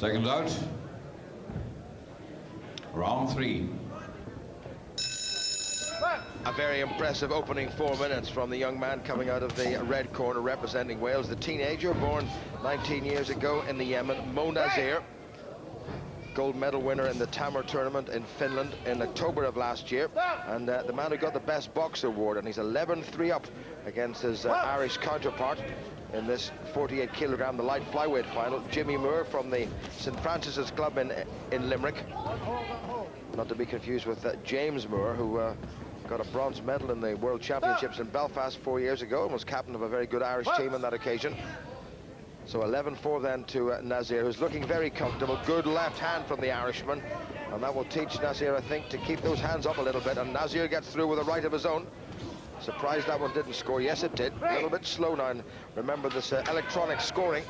Seconds out. Round 3. A very impressive opening 4 minutes from the young man coming out of the red corner representing Wales, the teenager born 19 years ago in the Yemen, Mo Nazir. Gold medal winner in the Tamar tournament in Finland in October of last year, and the man who got the best boxer award, and he's 11-3 up against his Irish counterpart in this 48 kilogram, the light flyweight final, Jimmy Moore from the St Francis's Club in Limerick. Not to be confused with James Moore, who got a bronze medal in the World Championships in Belfast 4 years ago and was captain of a very good Irish team on that occasion. So 11-4 then to Nazir, who's looking very comfortable. Good left hand from the Irishman, and that will teach Nazir, I think, to keep those hands up a little bit. And Nazir gets through with a right of his own. Surprised that one didn't score. Yes, it did. A little bit slow now. And remember, this electronic scoring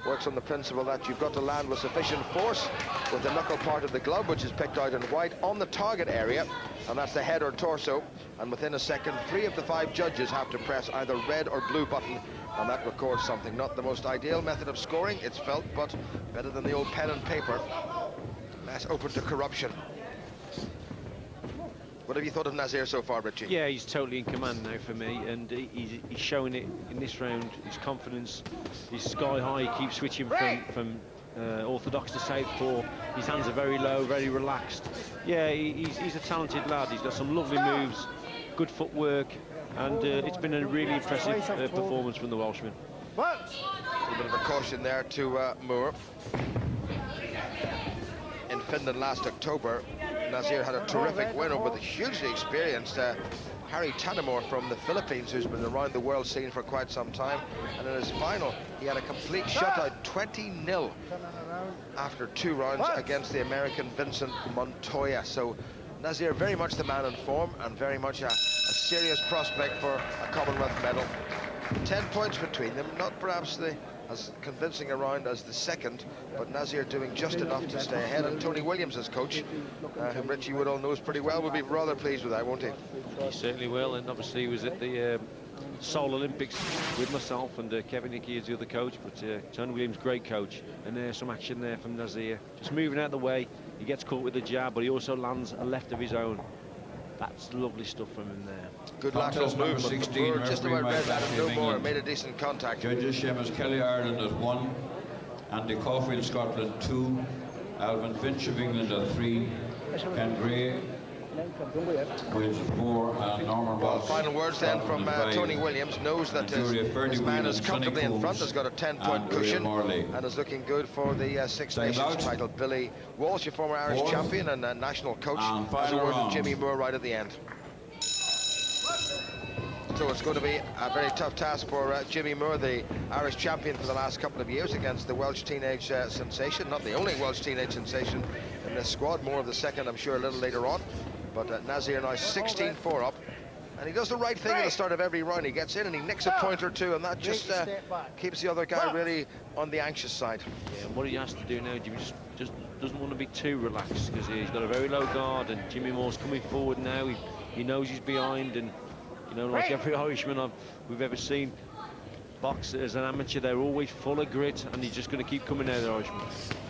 works on the principle that you've got to land with sufficient force with the knuckle part of the glove, which is picked out in white, on the target area, and that's the head or torso. And within a second, 3 of the 5 judges have to press either red or blue button, and that records something. Not the most ideal method of scoring, it's felt, but better than the old pen and paper. Less open to corruption. What have you thought of Nazir so far, Richie? Yeah, he's totally in command now for me, and he's showing it in this round. His confidence is sky high. He keeps switching from orthodox to southpaw. His hands are very low, very relaxed. Yeah, he's a talented lad. He's got some lovely moves, good footwork, and it's been a really impressive performance from the Welshman. A little bit of a caution there to Moore. In Finland last October, Nazir had a terrific win over the hugely experienced Harry Tanimore from the Philippines, who's been around the world scene for quite some time. And in his final, he had a complete shutout, 20-0 after 2 rounds against the American Vincent Montoya. So Nazir very much the man in form, and very much a serious prospect for a Commonwealth medal. 10 points between them, not perhaps as convincing a round as the second, but Nazir doing just enough to stay ahead. And Tony Williams, as coach, whom Richie Woodall knows pretty well, will be rather pleased with that, won't he? He certainly will, and obviously he was at the Seoul Olympics with myself and Kevin Hickey as the other coach, but Tony Williams, great coach, and there's some action there from Nazir. Just moving out of the way, he gets caught with the jab, but he also lands a left of his own. That's lovely stuff from him there. Good lateral movement. 16, just about read that and no more. Made a decent contact. Judges: Seamus Kelly, Ireland at 1, Andy Caulfield, Scotland 2, Alvin Finch of England at 3, Ken Gray, Wales 4, and Norman Walsh. Final words then from Tony Williams. Knows that his man is comfortably in front, has got a 10-point cushion, and is looking good for the Six Nations title. Billy Walsh, a former Irish champion and national coach, has a word with Jimmy Moore right at the end. So it's going to be a very tough task for Jimmy Moore, the Irish champion for the last couple of years, against the Welsh teenage sensation. Not the only Welsh teenage sensation in this squad, more of the second, I'm sure, a little later on. But Nazir now 16-4 up, and he does the right thing at the start of every round. He gets in and he nicks a point or two, and that just keeps the other guy really on the anxious side. Yeah, and what he has to do now, Jimmy just doesn't want to be too relaxed, because he's got a very low guard, and Jimmy Moore's coming forward now. He knows he's behind, and you know, like every Irishman we've ever seen box as an amateur, they're always full of grit, and he's just going to keep coming out, the Irishman.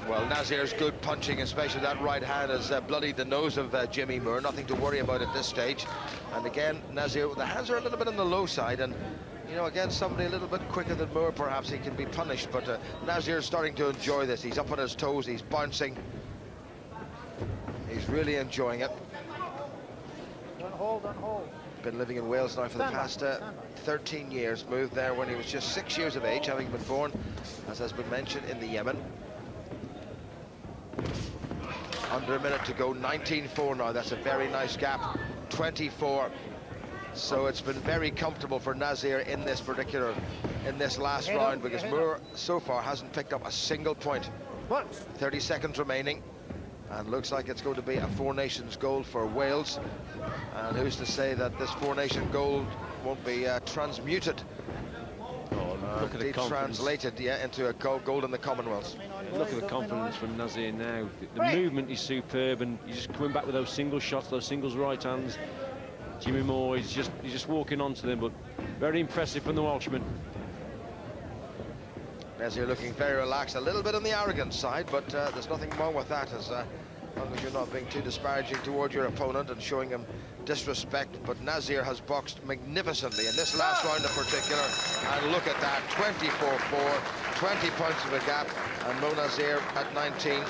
Well, Nazir's good punching, especially that right hand, has bloodied the nose of Jimmy Moore. Nothing to worry about at this stage. And again, Nazir, the hands are a little bit on the low side, and you know, against somebody a little bit quicker than Moore, perhaps he can be punished. But Nazir's starting to enjoy this. He's up on his toes, he's bouncing. He's really enjoying it. Don't hold. Been living in Wales now for the past 13 years. Moved there when he was just 6 years of age, having been born, as has been mentioned, in the Yemen. Under a minute to go, 19-4 now. That's a very nice gap. 24. So it's been very comfortable for Nazir in this last round, because Moore so far hasn't picked up a single point. 30 seconds remaining, and looks like it's going to be a Four Nations gold for Wales. And who's to say that this Four Nation gold won't be transmuted, look at the translated into a gold in the Commonwealths. Look at the confidence from Nazir now. The movement is superb, and he's just coming back with those single shots, those singles right hands. Jimmy Moore, he's just walking onto them, but very impressive from the Welshman. Nazir looking very relaxed, a little bit on the arrogant side, but there's nothing wrong with that, as long as you're not being too disparaging toward your opponent and showing him disrespect. But Nazir has boxed magnificently in this last round in particular, and look at that, 24-4, 20 points of a gap, and Mo Nazir at 19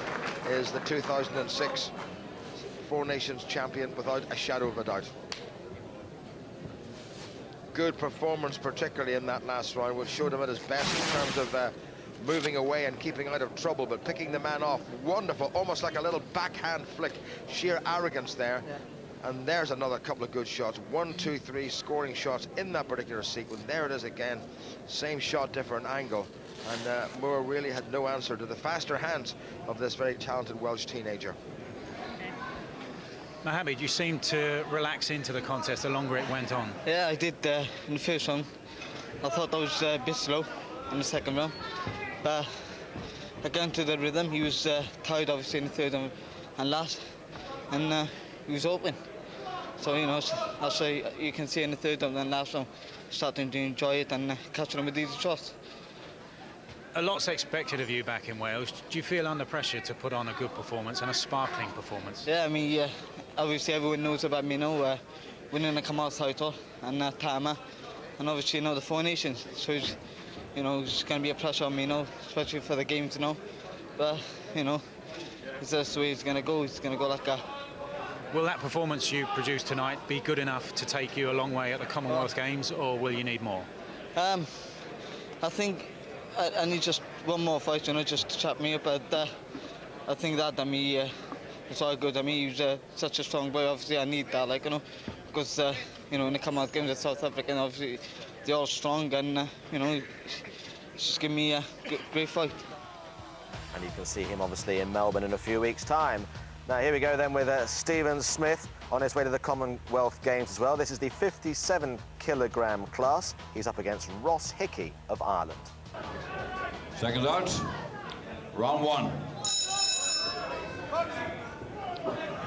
is the 2006 Four Nations champion without a shadow of a doubt. Good performance, particularly in that last round, which showed him at his best in terms of moving away and keeping out of trouble, but picking the man off. Wonderful, almost like a little backhand flick. Sheer arrogance there. Yeah. And there's another couple of good shots. 1, 2, 3 scoring shots in that particular sequence. There it is again. Same shot, different angle. And Moore really had no answer to the faster hands of this very talented Welsh teenager. Mohammed, you seemed to relax into the contest the longer it went on. Yeah, I did in the first round. I thought that was a bit slow in the second round. But I got into the rhythm. He was tired, obviously, in the third and last. And he was open. So, you know, that's why you can see in the third round and last round, starting to enjoy it and catching him with these shots. A lot's expected of you back in Wales. Do you feel under pressure to put on a good performance and a sparkling performance? Yeah, I mean, yeah, obviously everyone knows about me now, winning the Commonwealth title and Tama, and obviously, you know, the Four Nations. So, you know, it's going to be a pressure on me now, especially for the games, you know. But, you know, it's just the way it's going to go. It's going to go like that. Will that performance you produced tonight be good enough to take you a long way at the Commonwealth Games, or will you need more? I think I need just one more fight, you know, just to chop me up. But I think that, I mean, it's all good. I mean, he's such a strong boy. Obviously, I need that, like, you know, because, you know, in the Commonwealth Games at South Africa, obviously, they're all strong, and, you know, just give me a great fight. And you can see him, obviously, in Melbourne in a few weeks' time. Now, here we go then with Stephen Smith on his way to the Commonwealth Games as well. This is the 57-kilogram class. He's up against Ross Hickey of Ireland. Seconds out. Round 1.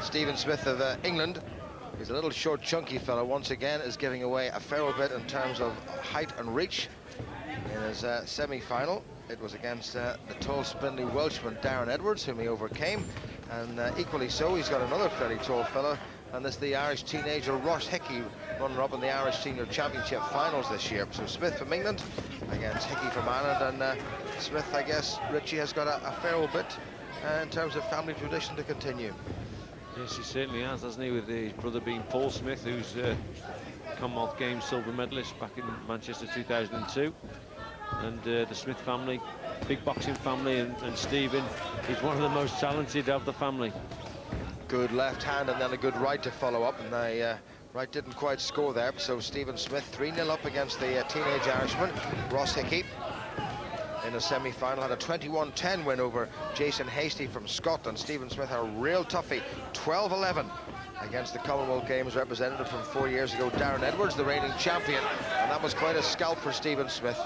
Stephen Smith of England. He's a little short, chunky fellow. Once again, is giving away a fair bit in terms of height and reach. In his semi-final, it was against the tall, spindly Welshman Darren Edwards, whom he overcame. And equally so, he's got another fairly tall fellow, and this is the Irish teenager Ross Hickey, runner-up in the Irish Senior Championship finals this year. So Smith from England against Hickey from Ireland, and Smith, I guess, Richie, has got a fair bit in terms of family tradition to continue. Yes, he certainly has, hasn't he, with his brother being Paul Smith, who's Commonwealth Games silver medalist back in Manchester 2002. And the Smith family, big boxing family, and Stephen is one of the most talented of the family. Good left hand and then a good right to follow up, and the right didn't quite score there. So Stephen Smith 3-0 up against the teenage Irishman Ross Hickey in a semi-final. Had a 21-10 win over Jason Hasty from Scotland. Stephen Smith had a real toughie, 12-11 against the Commonwealth Games representative from 4 years ago, Darren Edwards, the reigning champion, and that was quite a scalp for Stephen Smith.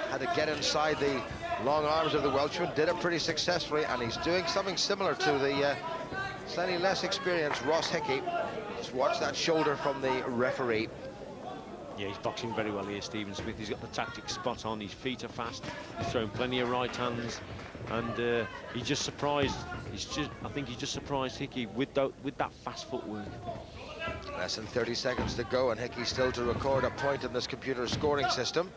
Had to get inside the long arms of the Welshman, did it pretty successfully, and he's doing something similar to the slightly less experienced Ross Hickey. Just watch that shoulder from the referee. Yeah, he's boxing very well here, Stephen Smith. He's got the tactics spot on, his feet are fast, he's throwing plenty of right hands, and he just surprised, I think he just surprised Hickey with that fast footwork. Less than 30 seconds to go, and Hickey still to record a point in this computer scoring system.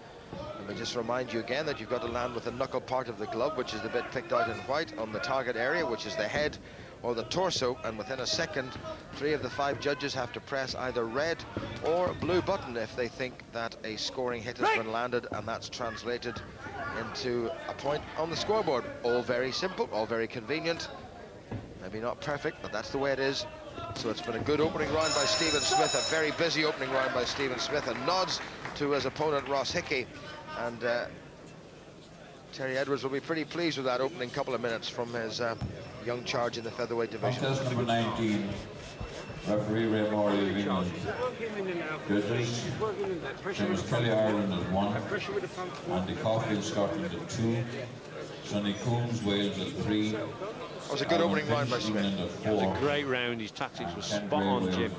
Let me just remind you again that you've got to land with the knuckle part of the glove, which is the bit picked out in white, on the target area, which is the head or the torso, and within a second, 3 of the 5 judges have to press either red or blue button if they think that a scoring hit has been landed, and that's translated into a point on the scoreboard. All very simple, all very convenient. Maybe not perfect, but that's the way it is. So it's been a good opening round by Stephen Smith, a very busy opening round by Stephen Smith, and nods to his opponent Ross Hickey. And Terry Edwards will be pretty pleased with that opening couple of minutes from his young charge in the featherweight division. Contest number 19, referee Ray Morley of England. Judges, James Kelly Ireland at 1, Andy Caulfield Scotland at 2, Sonny Coombs Wales at 3. That was a good opening round by Smith. It was a great round. His tactics were spot on, Jim,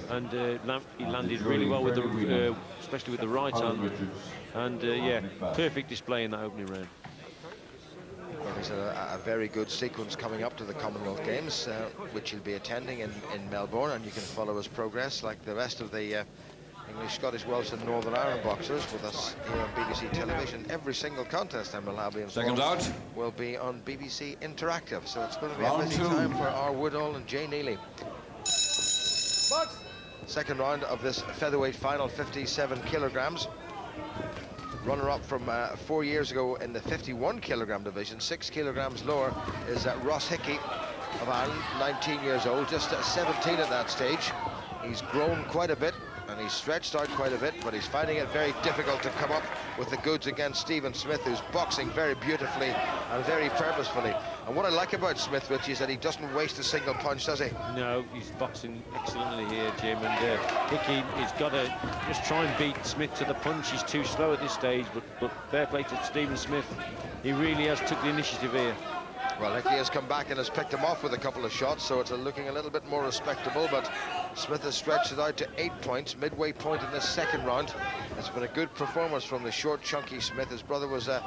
and he landed really well with the, especially with the right hand. And yeah, perfect display in that opening round. There's a very good sequence coming up to the Commonwealth Games, which he'll be attending in Melbourne, and you can follow his progress like the rest of the English, Scottish, Welsh and Northern Ireland boxers with us here on BBC television. Every single contest, I'm allowed to be informed, Seconds out. will be on BBC Interactive, so it's going to be a Round busy 2. time for R. Woodall and Jay Neely. Second round of this featherweight final, 57 kilograms. Runner-up from 4 years ago in the 51 kilogram division, 6 kilograms lower, is Ross Hickey of Ireland, 19 years old, just 17 at that stage. He's grown quite a bit and he's stretched out quite a bit, but he's finding it very difficult to come up with the goods against Stephen Smith, who's boxing very beautifully and very purposefully. And what I like about Smith, Richie, is that he doesn't waste a single punch, does he? No, he's boxing excellently here, Jim, and Hickey has got to just try and beat Smith to the punch. He's too slow at this stage, but fair play to Stephen Smith. He really has took the initiative here. Well, Hickey has come back and has picked him off with a couple of shots, so it's looking a little bit more respectable, but Smith has stretched it out to 8 points, midway point in this second round. It's been a good performance from the short, chunky Smith. His brother was a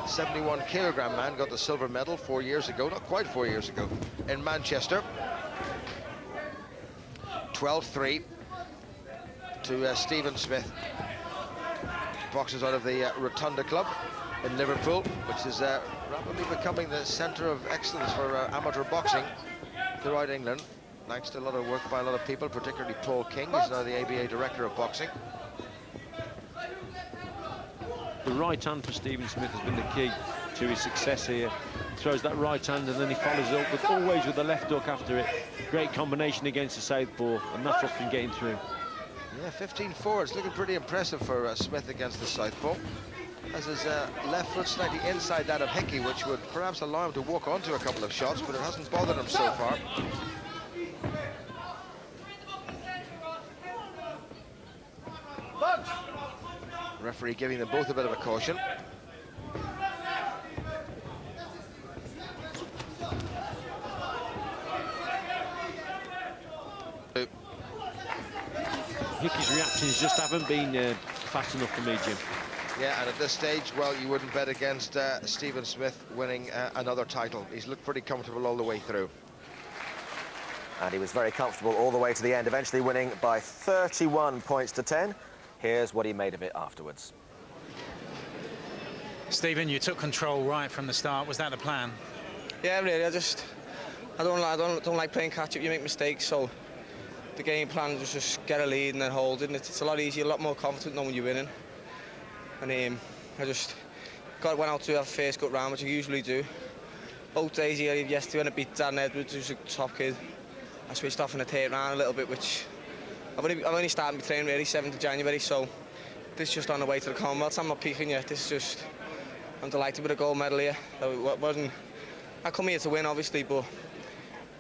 71 kilogram man, got the silver medal 4 years ago, not quite 4 years ago, in Manchester. 12-3 to Stephen Smith. Boxes out of the Rotunda Club in Liverpool, which is rapidly becoming the centre of excellence for amateur boxing throughout England, thanks to a lot of work by a lot of people, particularly Paul King, who's now the ABA Director of Boxing. The right hand for Stephen Smith has been the key to his success here. He throws that right hand and then he follows it up, but always with the left hook after it. Great combination against the southpaw, and that's what's been getting through. Yeah, 15-4. It's looking pretty impressive for Smith against the southpaw. As his left foot slightly inside that of Hickey, which would perhaps allow him to walk onto a couple of shots, but it hasn't bothered him so far. Referee giving them both a bit of a caution. Hickey's reactions just haven't been fast enough for me, Jim. Yeah, and at this stage, well, you wouldn't bet against Stephen Smith winning another title. He's looked pretty comfortable all the way through. And he was very comfortable all the way to the end, eventually winning by 31 points to 10. Here's what he made of it afterwards. Stephen, you took control right from the start. Was that the plan? Yeah, really. I don't like playing catch up. You make mistakes, so the game plan was just get a lead and then hold it. And it's a lot easier, a lot more confident knowing you're winning. And I just went out to have a first gut round, which I usually do. Both days here, yesterday when I beat Dan Edwards, who's a top kid, I switched off in the third round a little bit, which I've only started my training really 7th of January, so this is just on the way to the Commonwealth. I'm not peaking yet. This is just, I'm delighted with a gold medal here. I come here to win, obviously, but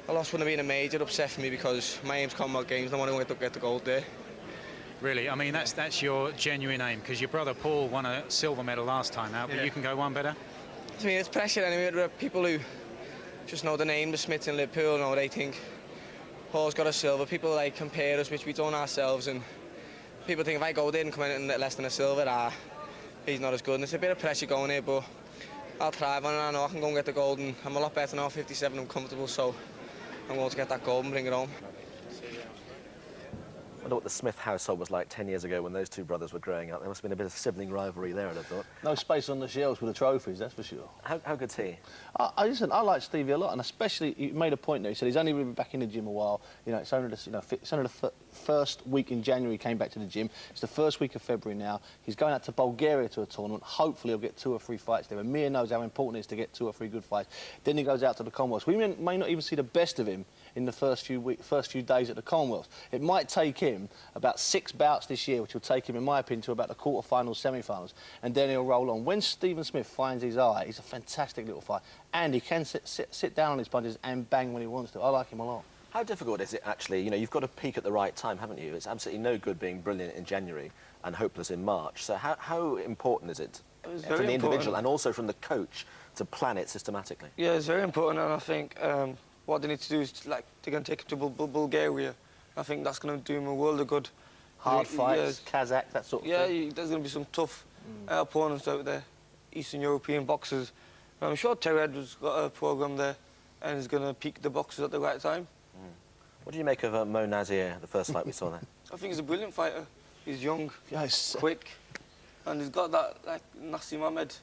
a loss wouldn't have been a major upset for me because my aim's Commonwealth Games. I want to get the gold there. Really, I mean, that's your genuine aim, because your brother Paul won a silver medal last time out, but you can go one better? I mean, it's pressure anyway. There are people who just know the name, the Smiths in Liverpool, know they think Paul's got a silver. People like compare us, which we don't ourselves, and people think if I go there and come in at less than a silver, he's not as good. And it's a bit of pressure going here, but I'll thrive on it. I know I can go and get the gold, and I'm a lot better now, 57, I'm comfortable, so I'm going to get that gold and bring it home. I wonder what the Smith household was like 10 years ago when those two brothers were growing up. There must have been a bit of sibling rivalry there, I'd have thought. No space on the shelves with the trophies, that's for sure. How good's he? Listen, I like Stevie a lot, and especially, he made a point there. He said he's only been back in the gym a while. You know, it's only the first week in January he came back to the gym. It's the first week of February now. He's going out to Bulgaria to a tournament. Hopefully he'll get 2 or 3 fights there. And Mia knows how important it is to get 2 or 3 good fights. Then he goes out to the Commonwealth. We may not even see the best of him in the first few days at the Commonwealth. It might take him about 6 bouts this year, which will take him, in my opinion, to about the quarter-finals, semi-finals, and then he'll roll on. When Stephen Smith finds his eye, he's a fantastic little fight, and he can sit down on his punches and bang when he wants to. I like him a lot. How difficult is it, actually? You know, you've got to peak at the right time, haven't you? It's absolutely no good being brilliant in January and hopeless in March. So how important is it from the individual and also from the coach to plan it systematically? Yeah, it's very important, and I think what they need to do is, like, they're going to take it to Bulgaria. I think that's going to do him a world of good. Hard fights, Kazakh, that sort of thing. Yeah, there's going to be some tough opponents out there, Eastern European boxers, I'm sure Terry Edwards got a programme there and is going to peak the boxers at the right time. What do you make of Mo Nazier, the first fight we saw there? I think he's a brilliant fighter. He's young, Yes. quick, and he's got that like Nassim Ahmed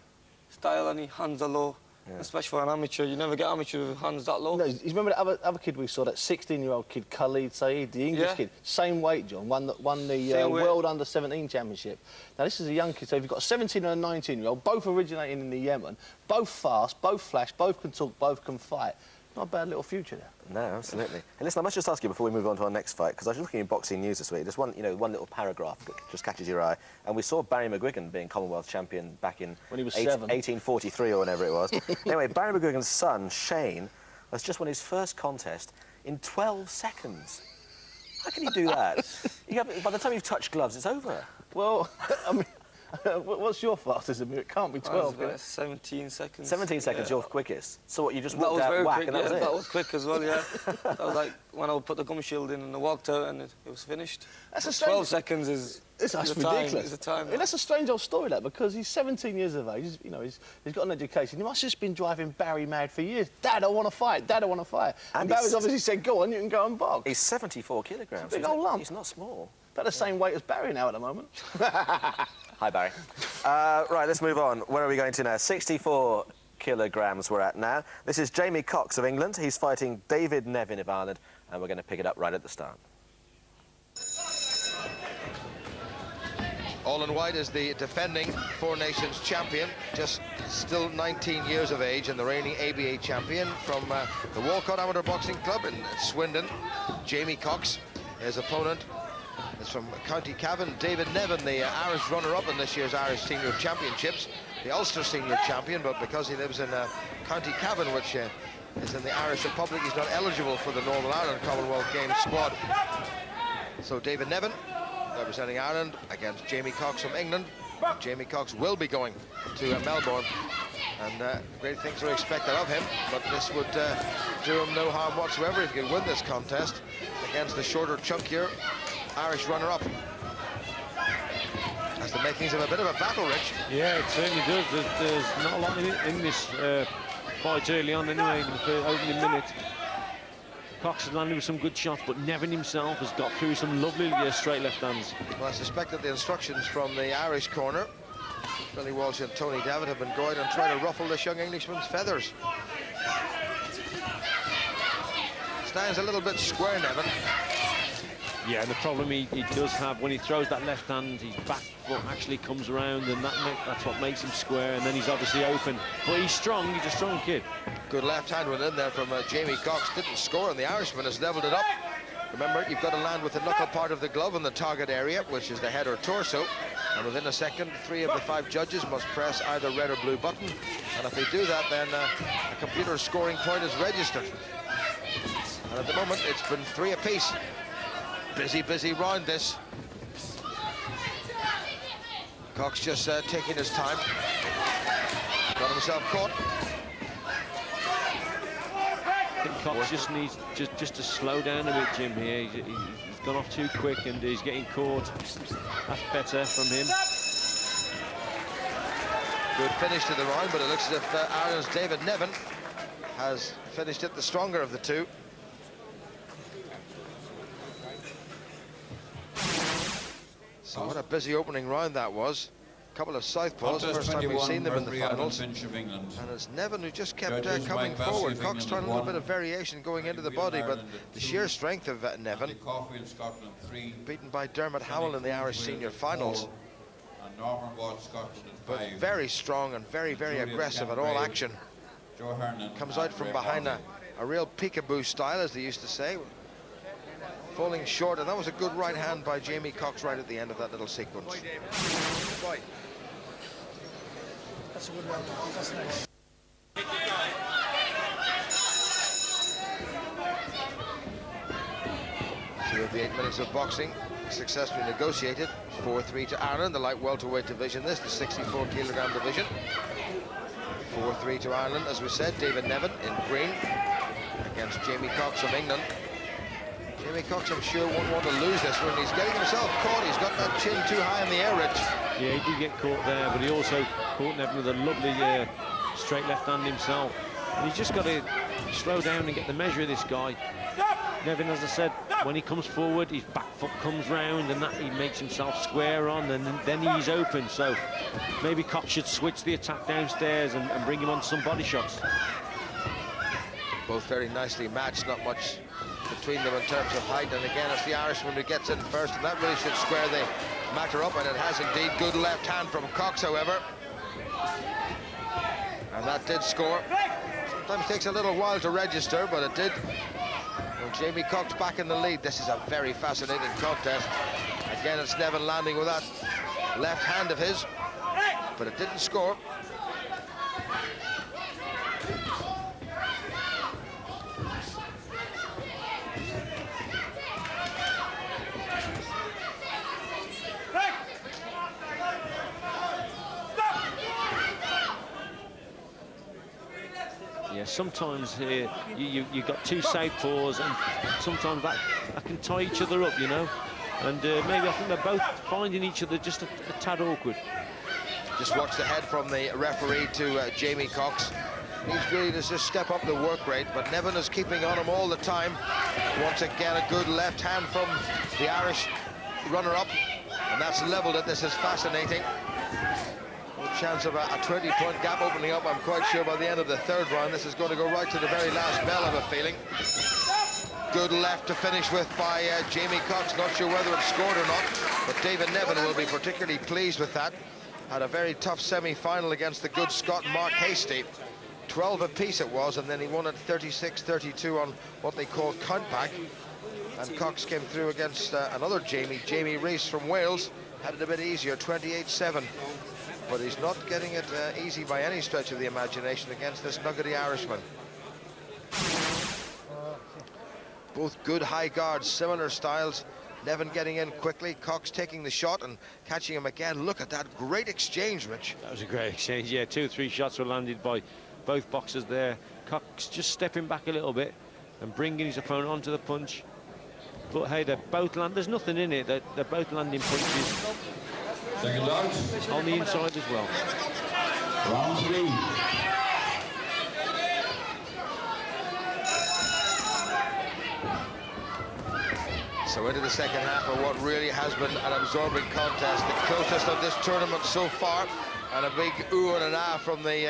style, and he hands are low. Yeah. Especially for an amateur, you never get amateur with hands that low. No, you remember that other kid we saw, that 16-year-old kid, Khalid Saeed, the English Yeah. kid, same weight, John, won the Same weight. World Under-17 Championship. Now, this is a young kid, so you've got a 17 and a 19-year-old, both originating in the Yemen, both fast, both flash, both can talk, both can fight. Not a bad little future there. No, absolutely. And listen, I must just ask you before we move on to our next fight, because I was looking in boxing news this week, just one little paragraph that just catches your eye, and we saw Barry McGuigan being Commonwealth champion back in when he was 7. 1843 or whenever it was. Anyway, Barry McGuigan's son, Shane, has just won his first contest in 12 seconds. How can you do that? By the time you've touched gloves, it's over. Well, I mean, what's your fastest? It can't be 12. About 17 seconds. 17 seconds, yeah. your quickest. So what, you just That walked was out, very whack, quick, and that was it? That was quick as well, yeah. That was like when I would put the gum shield in and I walked out and it was finished. That's a 12 seconds is that's is ridiculous. Is a time. I mean, that's a strange old story, that, because he's 17 years of age. He's got an education. He must have just been driving Barry mad for years. Dad, I want to fight. Dad, I want to fight. And Barry's obviously said, go on, you can go and box. He's 74 kilograms. It's a big old lump. He's not small. About the same weight as Barry now at the moment. Hi, Barry. Right, let's move on. Where are we going to now? 64 kilograms we're at now. This is Jamie Cox of England. He's fighting David Nevin of Ireland, and we're going to pick it up right at the start. All in white is the defending Four Nations champion, just still 19 years of age, and the reigning ABA champion from the Walcott Amateur Boxing Club in Swindon, Jamie Cox. His opponent is from County Cavan, David Nevin, the Irish runner-up in this year's Irish Senior Championships, the Ulster Senior Champion, but because he lives in County Cavan, which is in the Irish Republic, he's not eligible for the Northern Ireland Commonwealth Games squad. So David Nevin, representing Ireland, against Jamie Cox from England. Jamie Cox will be going to Melbourne, and great things are expected of him, but this would do him no harm whatsoever if he could win this contest against the shorter, chunkier Irish runner-up. That's the makings of a bit of a battle, Rich. Yeah, it certainly does. There's not a lot in this fight early on anyway, in the opening minute. Cox has landed with some good shots, but Nevin himself has got through some lovely straight left hands. Well, I suspect that the instructions from the Irish corner, Billy Walsh and Tony Davitt, have been going and trying to ruffle this young Englishman's feathers. Stands a little bit square, Nevin. Yeah, and the problem he does have when he throws that left hand, his back foot actually comes around, and that's what makes him square, and then he's obviously open. But he's strong, he's a strong kid. Good left hand went in there from Jamie Cox. Didn't score, and the Irishman has leveled it up. Remember, you've got to land with the knuckle part of the glove in the target area, which is the head or torso. And within a second, 3 of the 5 judges must press either red or blue button. And if they do that, then a computer scoring point is registered. And at the moment, it's been 3 apiece. Busy round this. Cox just taking his time. Got himself caught. I think Cox just needs just to slow down a bit, Jim, here. He's gone off too quick and he's getting caught. That's better from him. Good finish to the round, but it looks as if Ireland's David Nevin has finished it the stronger of the two. So what a busy opening round that was. A couple of southpaws, first time we've seen them in the finals. And it's Nevin who just kept coming forward. Cox trying a little bit of variation going into the body, but the sheer strength of Nevin, beaten by Dermot Howell in the Irish senior finals. But very strong and very aggressive at all action. Comes out from behind a real peekaboo style, as they used to say. Falling short, and that was a good right hand by Jamie Cox right at the end of that little sequence. That's a good one. That's nice. 2 of the 8 minutes of boxing successfully negotiated. 4-3 to Ireland, the light welterweight division, this, the 64 kilogram division. 4-3 to Ireland, as we said. David Nevin in green against Jamie Cox of England. Jamie Cox, I'm sure, won't want to lose this one. He's getting himself caught. He's got that chin too high in the air, Rich. Yeah, he did get caught there, but he also caught Nevin with a lovely straight left hand himself. And he's just got to slow down and get the measure of this guy. Nevin, as I said, when he comes forward, his back foot comes round and that he makes himself square on, and then he's open. So maybe Cox should switch the attack downstairs and bring him on some body shots. Both very nicely matched, not much between them in terms of height, and again it's the Irishman who gets in first, and that really should square the matter up, and it has indeed. Good left hand from Cox, however, and that did score. Sometimes takes a little while to register, but it did. Well, Jamie Cox back in the lead. This is a very fascinating contest. Again, it's Nevin landing with that left hand of his, but it didn't score. Yeah, sometimes here you've got two southpaws, and sometimes that can tie each other up, you know. And maybe I think they're both finding each other just a tad awkward. Just watch the head from the referee to Jamie Cox. He's really to just step up the work rate, but Nevin is keeping on him all the time. Once again, a good left hand from the Irish runner-up, and that's leveled it. This is fascinating. Chance of a 20-point gap opening up. I'm quite sure by the end of the third round this is going to go right to the very last bell, I have a feeling. Good left to finish with by Jamie Cox. Not sure whether it's scored or not, but David Nevin will be particularly pleased with that. Had a very tough semi-final against the good Scot Mark Hastie. 12 apiece it was, and then he won at 36-32 on what they call countback. And Cox came through against another Jamie Rees from Wales. Had it a bit easier, 28-7. But he's not getting it easy by any stretch of the imagination against this nuggety Irishman. Both good high guards, similar styles. Nevin getting in quickly, Cox taking the shot and catching him again. Look at that great exchange, Rich. That was a great exchange, yeah. 2 or 3 shots were landed by both boxers there. Cox just stepping back a little bit and bringing his opponent onto the punch. But hey, they're both there's nothing in it. They're both landing punches. Second out. On the inside as well. Round 3. So into the second half of what really has been an absorbing contest, the closest of this tournament so far, and a big ooh and an ah from the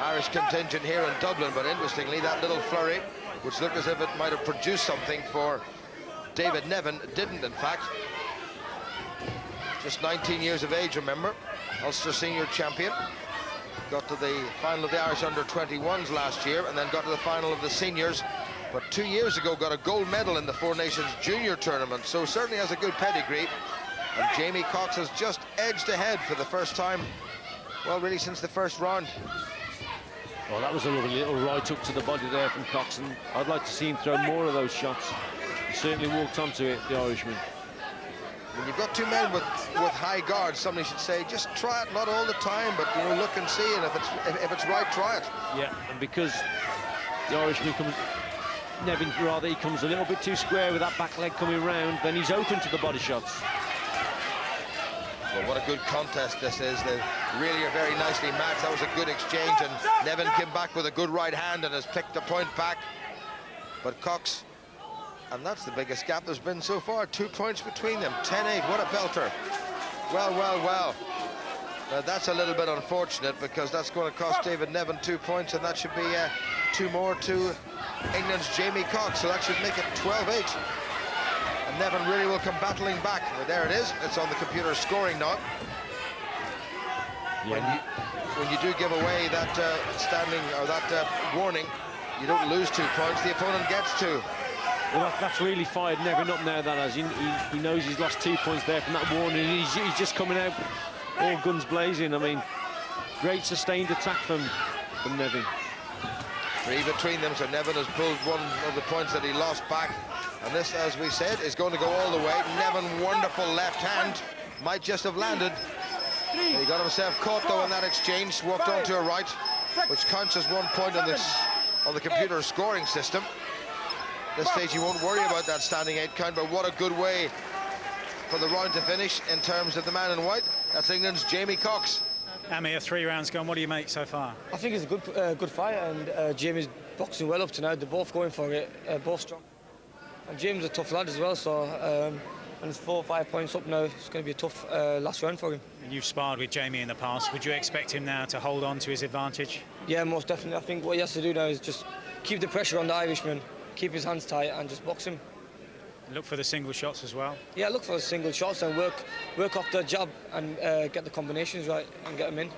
Irish contingent here in Dublin. But interestingly, that little flurry, which looked as if it might have produced something for David Nevin, didn't in fact. Just 19 years of age, remember. Ulster senior champion. Got to the final of the Irish under-21s last year, and then got to the final of the seniors. But 2 years ago got a gold medal in the Four Nations junior tournament, so certainly has a good pedigree. And Jamie Cox has just edged ahead for the first time, well, really since the first round. Well, that was a lovely little right up to the body there from Cox, and I'd like to see him throw more of those shots. He certainly walked onto it, the Irishman. When you've got two men with high guards, somebody should say, just try it, not all the time, but you know, look and see, and if it's right, try it. Yeah, and because the Irishman Nevin rather, he comes a little bit too square with that back leg coming round, then he's open to the body shots. Well, what a good contest this is. They really are very nicely matched. That was a good exchange, and Nevin came back with a good right hand and has picked the point back. But Cox, and that's the biggest gap there's been so far, 2 points between them, 10-8, what a belter. Well, well, well. Now that's a little bit unfortunate, because that's going to cost David Nevin 2 points, and that should be 2 more to England's Jamie Cox, so that should make it 12-8. And Nevin really will come battling back. Well, there it is, it's on the computer scoring now. Yeah. When you do give away that standing, or that warning, you don't lose 2 points, the opponent gets 2. Well, that's really fired Nevin up now, that has. He knows he's lost 2 points there from that warning. He's just coming out all guns blazing. I mean, great sustained attack from Nevin. 3 between them, so Nevin has pulled one of the points that he lost back. And this, as we said, is going to go all the way. Nevin, wonderful left hand, might just have landed. He got himself caught, though, in that exchange, walked onto a right, which counts as 1 point on the computer scoring system. At this stage, you won't worry about that standing 8 count, but what a good way for the round to finish in terms of the man in white. That's England's Jamie Cox. Amir, 3 rounds gone. What do you make so far? I think it's a good fight, and Jamie's boxing well up to now. They're both going for it, both strong. And James is a tough lad as well, so and it's 4 or 5 points up now. It's going to be a tough last round for him. And you've sparred with Jamie in the past. Would you expect him now to hold on to his advantage? Yeah, most definitely. I think what he has to do now is just keep the pressure on the Irishman, keep his hands tight, and just box him. Look for the single shots as well. Yeah, look for the single shots and work off the jab and get the combinations right and get them in.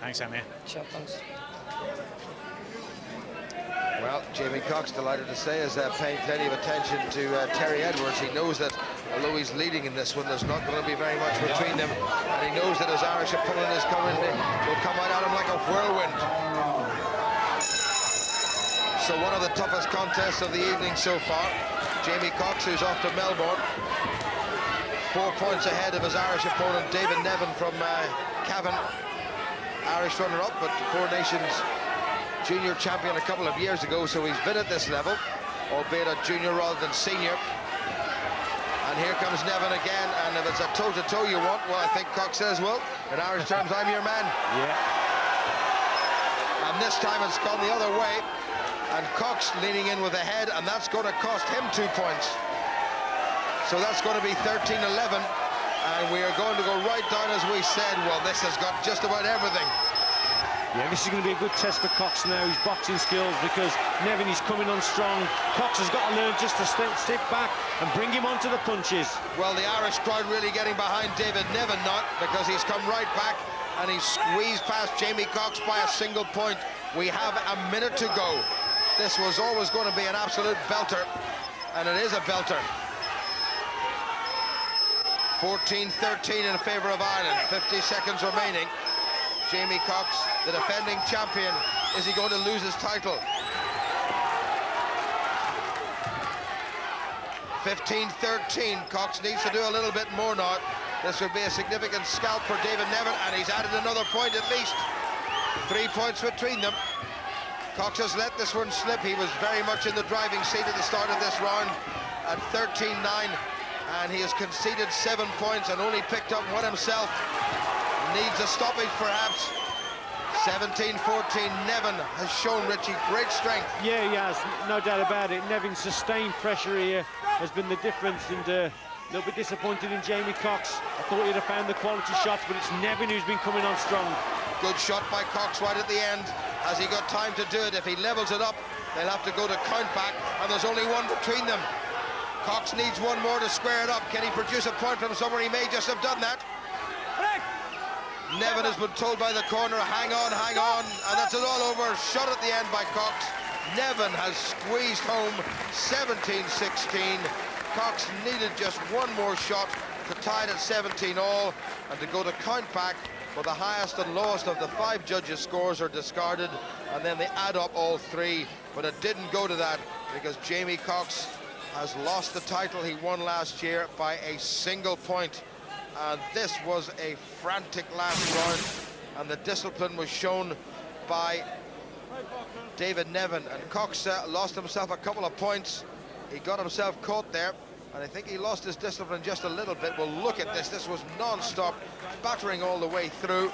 Thanks, Amir. Sure, thanks. Well, Jamie Cox, delighted to say, is paying plenty of attention to Terry Edwards. He knows that although he's leading in this one, there's not going to be very much between them, and he knows that his Irish opponent is coming, will come out at him like a whirlwind. So one of the toughest contests of the evening so far. Jamie Cox, who's off to Melbourne, 4 points ahead of his Irish opponent David Nevin from Cavan, Irish runner-up, but Four Nations junior champion a couple of years ago, so he's been at this level, albeit a junior rather than senior. And here comes Nevin again, and if it's a toe-to-toe you want, well, I think Cox says, well, in Irish terms, I'm your man. Yeah. And this time it's gone the other way, and Cox leaning in with the head, and that's going to cost him 2 points. So that's going to be 13-11, and we are going to go right down as we said. Well, this has got just about everything. Yeah, this is going to be a good test for Cox now, his boxing skills, because Nevin is coming on strong. Cox has got to learn just to step back and bring him onto the punches. Well, the Irish crowd really getting behind David Nevin now, because he's come right back and he's squeezed past Jamie Cox by a single point. We have a minute to go. This was always going to be an absolute belter, and it is a belter. 14-13 in favour of Ireland, 50 seconds remaining. Jamie Cox, the defending champion, is he going to lose his title? 15-13, Cox needs to do a little bit more now. This would be a significant scalp for David Nevin, and he's added another point at least. 3 points between them. Cox has let this one slip. He was very much in the driving seat at the start of this round at 13-9, and he has conceded 7 points and only picked up one himself. Needs a stoppage, perhaps. 17-14, Nevin has shown Richie great strength. Yeah, he has, no doubt about it. Nevin's sustained pressure here has been the difference, and a little bit disappointed in Jamie Cox. I thought he'd have found the quality shots, but it's Nevin who's been coming on strong. Good shot by Cox right at the end. Has he got time to do it? If he levels it up, they'll have to go to count back, and there's only one between them. Cox needs one more to square it up. Can he produce a point from somewhere? He may just have done that. Nevin has been told by the corner, hang on, and that's it all over. Shot at the end by Cox. Nevin has squeezed home 17-16. Cox needed just one more shot to tie it at 17 all, and to go to count back, but the highest and lowest of the 5 judges' scores are discarded, and then they add up all 3, but it didn't go to that, because Jamie Cox has lost the title he won last year by a single point. And this was a frantic last round, and the discipline was shown by David Nevin, and Cox lost himself a couple of points. He got himself caught there, and I think he lost his discipline just a little bit. Well, look at this. This was non-stop, battering all the way through.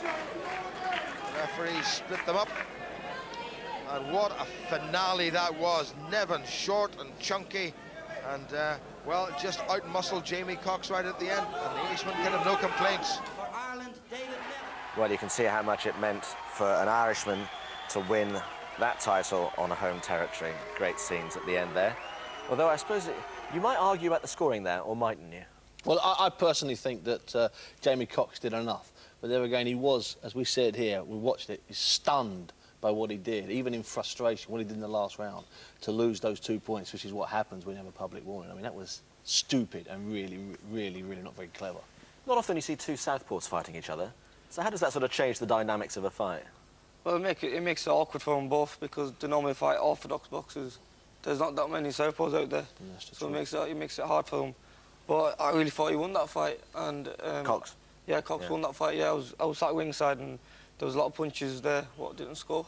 The referee split them up, and what a finale that was. Nevin short and chunky, and well, just out-muscled Jamie Cox right at the end, and the Englishman can have no complaints. Well, you can see how much it meant for an Irishman to win that title on a home territory. Great scenes at the end there. Although I suppose you might argue about the scoring there, or mightn't you? Well, I personally think that Jamie Cox did enough. But there again, he was, as we said here, we watched it, he's stunned by what he did, even in frustration, what he did in the last round, to lose those 2 points, which is what happens when you have a public warning. I mean, that was stupid and really, really, really not very clever. Not often you see 2 southpaws fighting each other. So how does that sort of change the dynamics of a fight? Well, it makes it awkward for them both, because they normally fight orthodox boxers. There's not that many southpaws out there, so it makes it hard for them. But I really thought he won that fight, and Cox. Yeah, Cox won that fight. Yeah, I was sat ringside, and there was a lot of punches there what didn't score.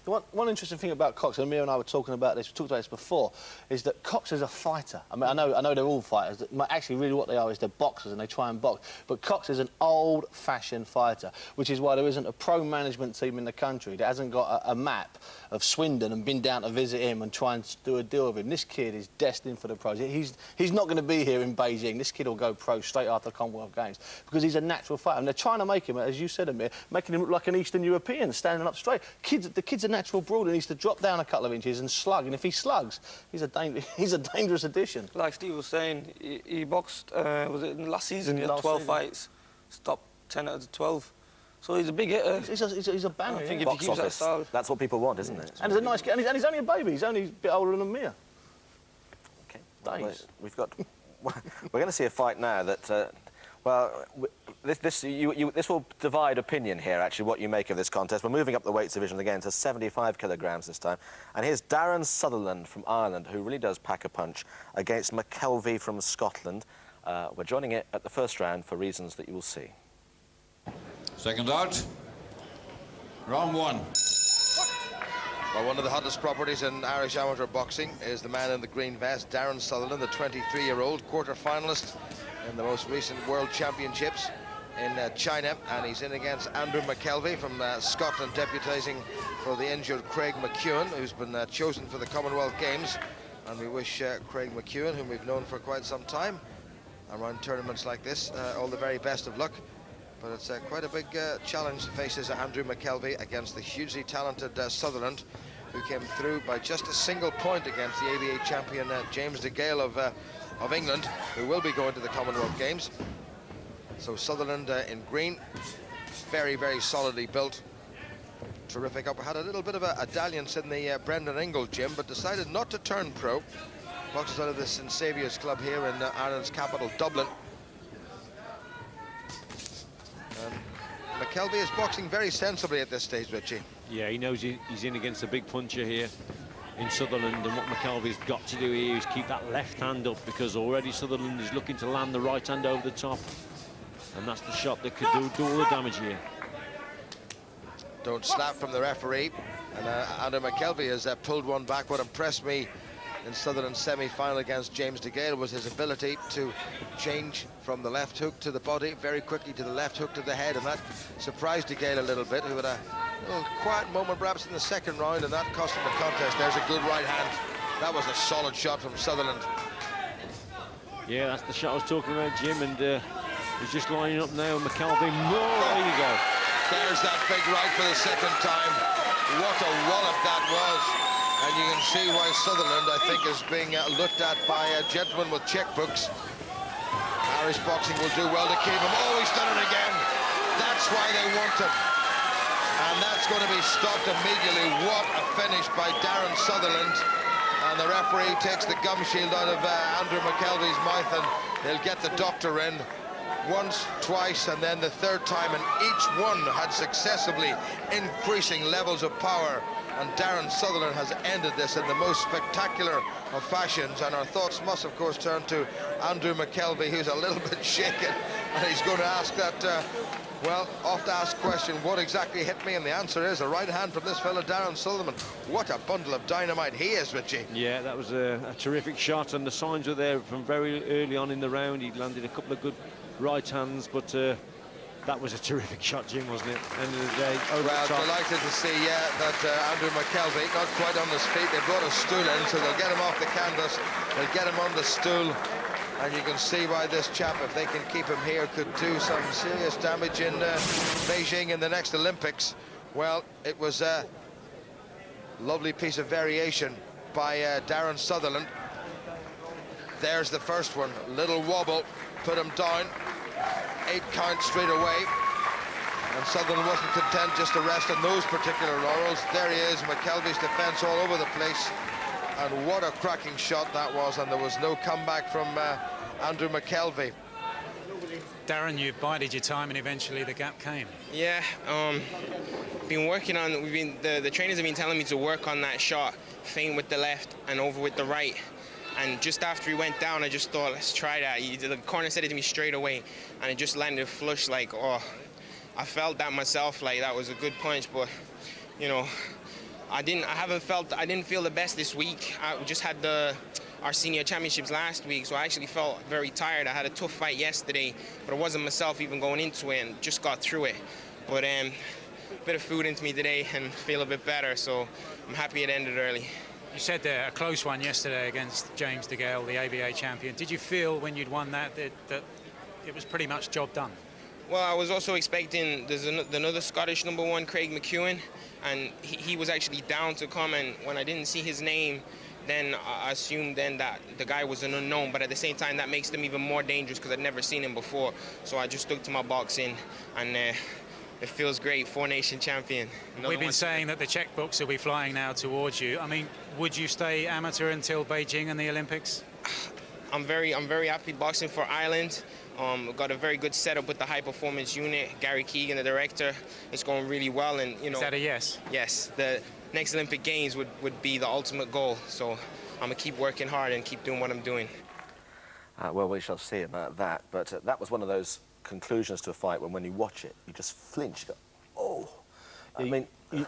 One interesting thing about Cox, and Amir and I were talking about this, we talked about this before, is that Cox is a fighter. I mean, I know they're all fighters. Actually, really what they are is they're boxers and they try and box. But Cox is an old-fashioned fighter, which is why there isn't a pro management team in the country that hasn't got a map of Swindon and been down to visit him and try and do a deal with him. This kid is destined for the pros. He's not going to be here in Beijing. This kid will go pro straight after the Commonwealth Games because he's a natural fighter. And they're trying to make him, as you said, Amir, making him look like an Eastern European, standing up straight. The kid's a natural brawler. He needs to drop down a couple of inches and slug. And if he slugs, he's a dangerous addition. Like Steve was saying, he boxed, was it last season? He had 12 fights, stopped 10 out of 12. So he's a big hitter. He's a banner. I think Box if he keeps that office. style. That's what people want, isn't it? And he's a nice kid. And he's only a baby. He's only a bit older than Amir. Okay. Days. We've got... We're going to see a fight now that... this will divide opinion here, actually, what you make of this contest. We're moving up the weights division again to 75 kilograms this time. And here's Darren Sutherland from Ireland, who really does pack a punch, against McKelvey from Scotland. We're joining it at the first round for reasons that you will see. Second out. Round one. Well, one of the hottest properties in Irish amateur boxing is the man in the green vest, Darren Sutherland, the 23-year-old quarter-finalist in the most recent World Championships in China, and he's in against Andrew McKelvey from Scotland, deputising for the injured Craig McEwen, who's been chosen for the Commonwealth Games. And we wish Craig McEwen, whom we've known for quite some time, around tournaments like this, all the very best of luck. But it's quite a big challenge that faces Andrew McKelvey against the hugely talented Sutherland, who came through by just a single point against the ABA champion James DeGale of England, who will be going to the Commonwealth Games. So Sutherland in green, very, very solidly built. Terrific up. Had a little bit of a dalliance in the Brendan Ingle gym, but decided not to turn pro. Boxes out of the St Saviour's Club here in Ireland's capital, Dublin. McKelvey is boxing very sensibly at this stage, Richie. Yeah, he knows he's in against a big puncher here in Sutherland, and what McKelvey's got to do here is keep that left hand up, because already Sutherland is looking to land the right hand over the top, and that's the shot that could do all the damage here. Don't slap from the referee, and Andrew McKelvey has pulled one back. What impressed me in Sutherland's semi-final against James DeGale was his ability to change from the left hook to the body very quickly to the left hook to the head, and that surprised DeGale a little bit, who had a little quiet moment perhaps in the second round, and that cost him the contest. There's a good right hand. That was a solid shot from Sutherland. Yeah, that's the shot I was talking about, Jim, and he's just lining up now. McKelvey, there you go. There's that big right for the second time. What a wallop that was. And you can see why Sutherland, I think, is being looked at by gentlemen with checkbooks. Irish boxing will do well to keep him. Oh, he's done it again. That's why they want him. And that's going to be stopped immediately. What a finish by Darren Sutherland. And the referee takes the gum shield out of Andrew McKelvey's mouth, and they'll get the doctor in. Once, twice, and then the third time, and each one had successively increasing levels of power. And Darren Sutherland has ended this in the most spectacular of fashions, and our thoughts must, of course, turn to Andrew McKelvey, who's a little bit shaken, and he's going to ask that, well, oft-asked question, what exactly hit me? And the answer is a right hand from this fellow, Darren Sutherland. What a bundle of dynamite he is, Richie. Yeah, that was a terrific shot, and the signs were there from very early on in the round. He landed a couple of good right hands, but that was a terrific shot, Jim, wasn't it? End of the day, over well, the top. Delighted to see, that Andrew McKelvey, not quite on his feet. They brought a stool in, so they'll get him off the canvas. They'll get him on the stool. And you can see why this chap, if they can keep him here, could do some serious damage in Beijing in the next Olympics. Well, it was a lovely piece of variation by Darren Sutherland. There's the first one. Little wobble, put him down. 8 counts straight away. And Sutherland wasn't content just to rest on those particular laurels. There he is, McKelvey's defence all over the place. And what a cracking shot that was, and there was no comeback from Andrew McKelvey. Darren, you bided your time, and eventually the gap came. Yeah, been working on. The trainers have been telling me to work on that shot, feint with the left and over with the right. And just after he went down, I just thought, let's try that. The corner said it to me straight away, and it just landed flush. Like, oh, I felt that myself. Like, that was a good punch, but you know, I didn't feel the best this week. I just had our senior championships last week, so I actually felt very tired. I had a tough fight yesterday, but it wasn't myself even going into it, and just got through it. But a bit of food into me today and feel a bit better, so I'm happy it ended early. You said there a close one yesterday against James DeGale, the ABA champion. Did you feel when you'd won that it was pretty much job done? Well, I was also expecting there's another Scottish #1, Craig McEwen, and he was actually down to come, and when I didn't see his name, then I assumed then that the guy was an unknown, but at the same time that makes them even more dangerous because I'd never seen him before. So I just stuck to my boxing, and it feels great, 4-nation champion. We've been saying that the checkbooks will be flying now towards you. I mean, would you stay amateur until Beijing and the Olympics? I'm very happy boxing for Ireland. We've got a very good setup with the high performance unit. Gary Keegan, the director, it's going really well, and you know. Is that a yes? Yes, the next Olympic Games would be the ultimate goal. So I'm gonna keep working hard and keep doing what I'm doing. Well, we shall see about that. But that was one of those conclusions to a fight when you watch it, you just flinch. You go, oh. I mean,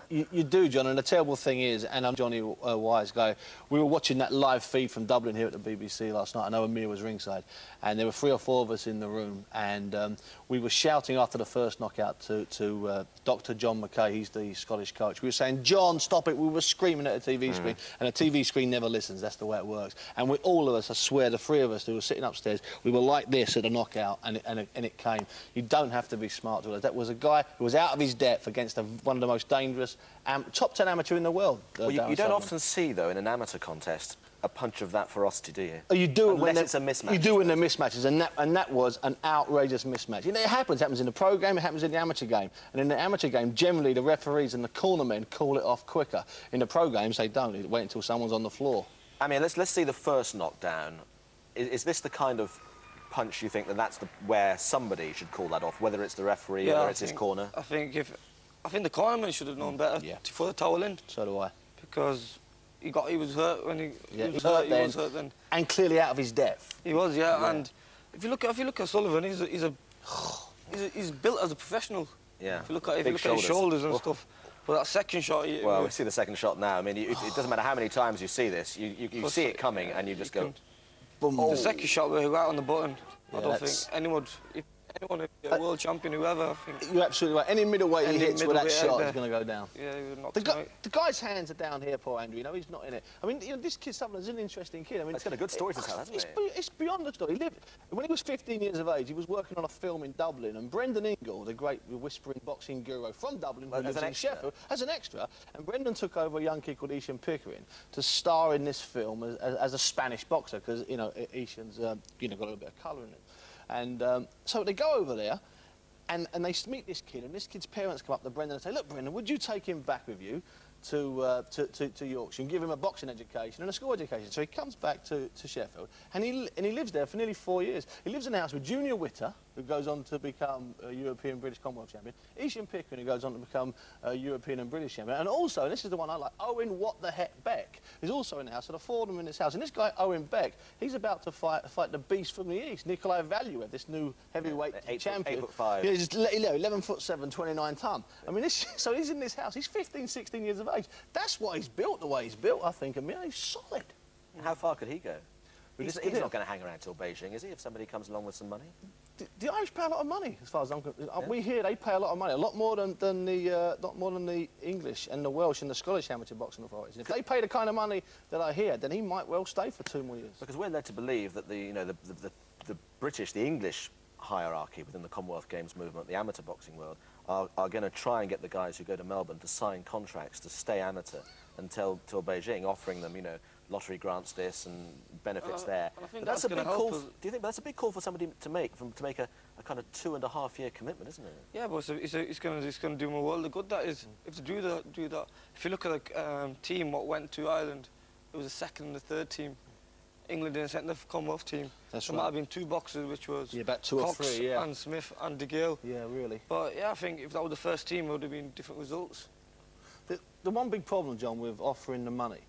you do, John, and the terrible thing is, and I'm Johnny Wise guy, we were watching that live feed from Dublin here at the BBC last night. I know Amir was ringside, and there were 3 or 4 of us in the room, and we were shouting after the first knockout to Dr. John McKay, he's the Scottish coach. We were saying, John, stop it. We were screaming at the TV screen, and the TV screen never listens. That's the way it works. And all of us, I swear, the 3 of us who were sitting upstairs, we were like this at the knockout, and it came. You don't have to be smart to it. That was a guy who was out of his depth against one of the most dangerous top 10 amateur in the world. Well, you don't often see, though, in an amateur contest, a punch of that ferocity, do you? Oh, you do it unless it's a mismatch. You do it in the mismatches, and that was an outrageous mismatch. You know, it happens in the pro game, it happens in the amateur game. And in the amateur game, generally, the referees and the cornermen call it off quicker. In the pro games, they don't. They wait until someone's on the floor. I mean, let's see the first knockdown. Is this the kind of punch you think that's where somebody should call that off, whether it's the referee or it's his corner? I think the cornerman should have known better to put the towel in. So do I. Because he was hurt when he was hurt then. And clearly out of his depth. He was, yeah. And if you look at Sullivan, he's built as a professional. Yeah. If you look at his shoulders and stuff. But that second shot... Well, we see the second shot now. I mean, it doesn't matter how many times you see this. You see it coming and you just go... Boom. The second shot was right on the button. I don't think anyone... Anyone, a world champion, whoever, I think. You're absolutely right. Any middleweight he hits with that shot is going to go down. Yeah, he was not the guy's hands are down here, poor Andrew. You know, he's not in it. I mean, you know, this kid Sutherland's an interesting kid. I mean, he's got a good story to tell, hasn't he? It's beyond the story. When he was 15 years of age, he was working on a film in Dublin, and Brendan Ingle, the great whispering boxing guru from Dublin, who lives in Sheffield, as an extra, and Brendan took over a young kid called Ishan Pickering to star in this film as a Spanish boxer, because, you know, Ishan's, got a little bit of colour in it. And so they go over there, and they meet this kid, and this kid's parents come up to Brendan and say, look, Brendan, would you take him back with you to Yorkshire and give him a boxing education and a school education? So he comes back to Sheffield, and he lives there for nearly 4 years. He lives in a house with Junior Witter, who goes on to become a European British Commonwealth champion, Ishan Pickering, who goes on to become a European and British champion, and also, and this is the one I like, Owen What the Heck Beck is also in the house, so the 4 of them in this house. And this guy, Owen Beck, he's about to fight the beast from the east, Nikolai Valuev, this new heavyweight champion. 8'5". Yeah, he's 11'7", 29 ton. I mean, so he's in this house. He's 15, 16 years of age. That's why he's built the way he's built, I think. I mean, he's solid. How far could he go? He's not going to hang around till Beijing, is he, if somebody comes along with some money? The Irish pay a lot of money, as far as I'm concerned. Yeah. We hear they pay a lot of money, a lot more than the English and the Welsh and the Scottish amateur boxing authorities. If they pay the kind of money that I hear, then he might well stay for 2 more years. Because we're led to believe that the British, the English hierarchy within the Commonwealth Games movement, the amateur boxing world, are going to try and get the guys who go to Melbourne to sign contracts to stay amateur until Beijing, offering them, lottery grants this and benefits there. But that's a big call. Do you think that's a big call for somebody to make a kind of 2.5-year commitment, isn't it? Yeah, but it's going to do them a world of good. That is, if to do that. If you look at the team what went to Ireland, it was the second and the third team. England didn't send the Commonwealth team. That's there right. might have been 2 boxers, which was about 2 Cox or 3, yeah. and Smith and DeGale. Yeah, really. But yeah, I think if that was the first team, it would have been different results. The one big problem, John, with offering the money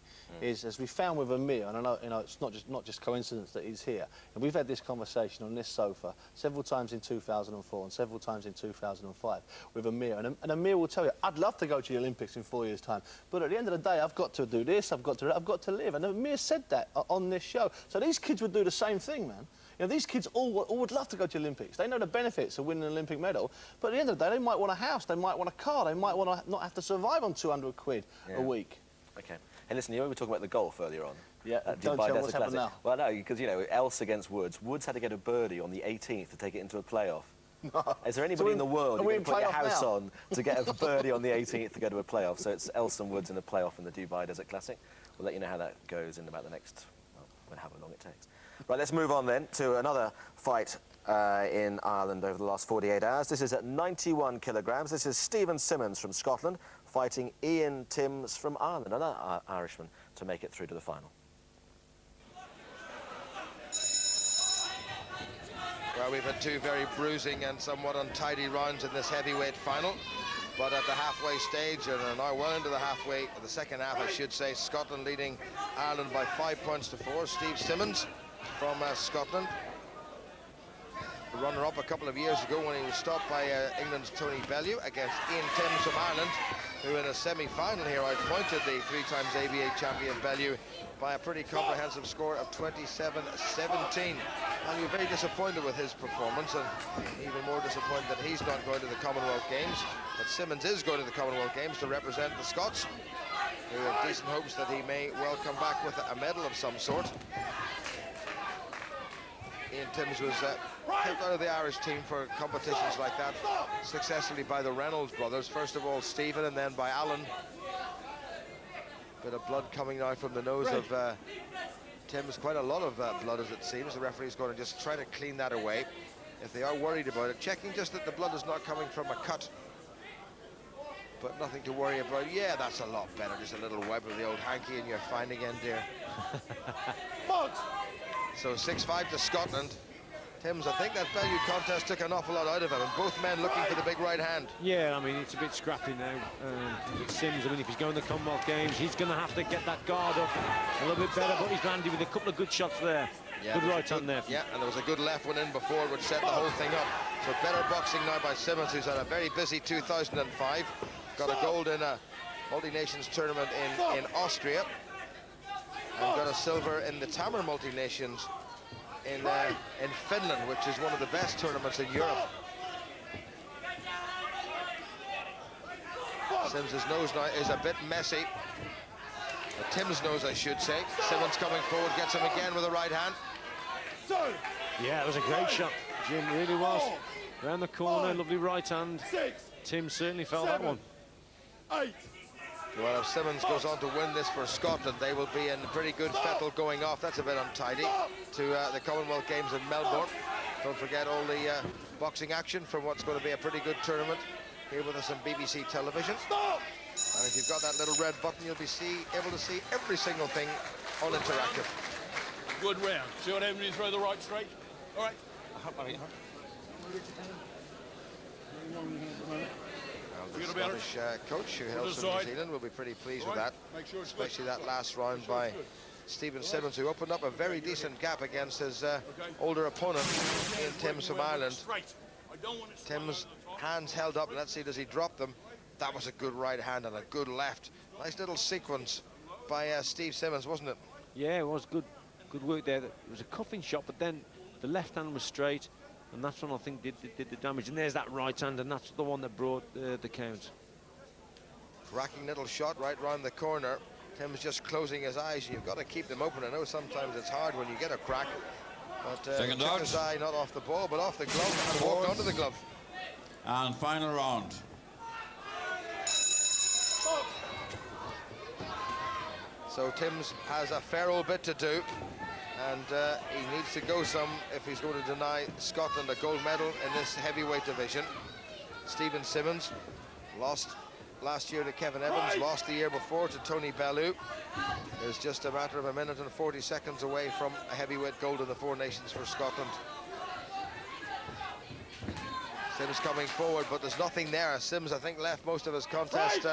is, as we found with Amir, and I know, you know, it's not just coincidence that he's here, and we've had this conversation on this sofa several times in 2004 and several times in 2005 with Amir, and Amir will tell you, I'd love to go to the Olympics in 4 years' time, but at the end of the day, I've got to do this, I've got to live, and Amir said that on this show. So these kids would do the same thing, man. You know, these kids all would love to go to the Olympics. They know the benefits of winning an Olympic medal, but at the end of the day, they might want a house, they might want a car, they might want to not have to survive on 200 quid a week. Okay. Hey, listen, you were talking about the golf earlier on. Yeah, don't Dubai tell Desert what's happened Classic. now. Well, no, because, you know, Else against Woods. Woods had to get a birdie on the 18th to take it into a playoff. No. Is there anybody in the world who can put your house now? on to get a birdie on the 18th to go to a playoff? So it's Else and Woods in the playoff in the Dubai Desert Classic. We'll let you know how that goes in about the next, well, however long it takes. Right, let's move on then to another fight in Ireland over the last 48 hours. This is at 91 kilograms. This is Stephen Simmons from Scotland fighting Ian Timms from Ireland, another Irishman, to make it through to the final. Well, we've had two very bruising and somewhat untidy rounds in this heavyweight final. But at the halfway stage, and are now well into the second half, I should say, Scotland leading Ireland by 5 points to 4. Steve Simmons from Scotland, the runner-up a couple of years ago when he was stopped by England's Tony Bellew against Ian Timms from Ireland, who in a semi-final here outpointed the 3 times ABA champion Bellew by a pretty comprehensive score of 27-17. And we're very disappointed with his performance, and even more disappointed that he's not going to the Commonwealth Games. But Simmons is going to the Commonwealth Games to represent the Scots, who have decent hopes that he may well come back with a medal of some sort. Ian Timms was kept out of the Irish team for competitions like that successfully by the Reynolds brothers. First of all Stephen, and then by Alan. Bit of blood coming now from the nose of Timms, quite a lot of blood as it seems. The referee's going to just try to clean that away if they are worried about it, checking just that the blood is not coming from a cut, but nothing to worry about. Yeah, that's a lot better, just a little wipe of the old hanky and you're fine again, dear. So 6-5 to Scotland. Timms, I think that Bellew contest took an awful lot out of him, and both men looking for the big right hand. Yeah, I mean, it's a bit scrappy now. With Sims, I mean, if he's going to the Commonwealth Games, he's going to have to get that guard up a little bit better, but he's landed with a couple of good shots there. Yeah, good right hand there. Yeah, and there was a good left one in before, which set the whole thing up. So better boxing now by Simmons, who's had a very busy 2005. Got a gold in a multi-nations tournament in Austria, and got a silver in the Tamar multi-nations in Finland, which is one of the best tournaments in Europe. Simmons' nose now is a bit messy. Tim's nose, I should say. Simmons coming forward, gets him again with a right hand. Yeah, it was a great shot, Jim, really was. Around the corner, lovely right hand. Tim certainly felt that one. Well, if Simmons goes on to win this for Scotland, they will be in pretty good fettle going off. That's a bit untidy to the Commonwealth Games in Melbourne. Don't forget all the boxing action from what's going to be a pretty good tournament here with us on BBC television. And if you've got that little red button, you'll be able to see every single thing on interactive. Good round. See what happens when you throw the right straight? All right. The Scottish coach who hails from New Zealand will be pretty pleased with that, especially that last round by Stephen Simmons, who opened up a very decent gap against his older opponent, Ian Timms from Ireland. Timms' hands held up, and let's see, does he drop them? That was a good right hand and a good left. Nice little sequence by Steve Simmons, wasn't it? Yeah, it was good work there. It was a cuffing shot, but then the left hand was straight, and that's one I think did the damage. And there's that right hand, and that's the one that brought the count. Cracking little shot right round the corner. Tim's just closing his eyes, and you've got to keep them open. I know sometimes it's hard when you get a crack, but Second took out. his eye not off the ball, but off the glove, and walked onto the glove. And final round. So Timms has a fair old bit to do, and he needs to go some if he's going to deny Scotland a gold medal in this heavyweight division. Stephen Simmons lost last year to Kevin Evans, lost the year before to Tony Bellew. Is just a matter of a minute and 40 seconds away from a heavyweight gold in the Four Nations for Scotland. Sims coming forward, but there's nothing there. Sims, I think, left most of his contest,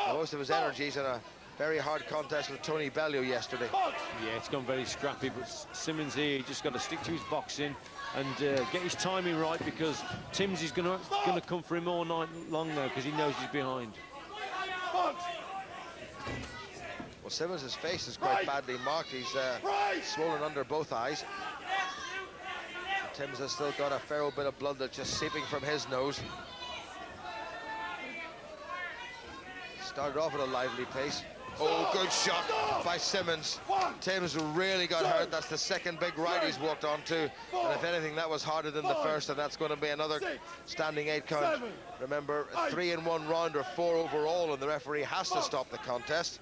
most of his energies in a very hard contest with Tony Bellew yesterday. Yeah, it's gone very scrappy, but Simmons here, he just got to stick to his boxing and get his timing right, because Timms is going to come for him all night long now, because he knows he's behind. Well, Simmons' face is quite badly marked. He's swollen under both eyes. Timms has still got a fair old bit of blood that's just seeping from his nose. Started off at a lively pace. Oh, good shot by Simmons. Timms really got hurt. That's the second big right he's walked onto. And if anything, that was harder than the first, and that's going to be another standing 8 count. Remember, 3 in 1 round or 4 overall, and the referee has to stop the contest.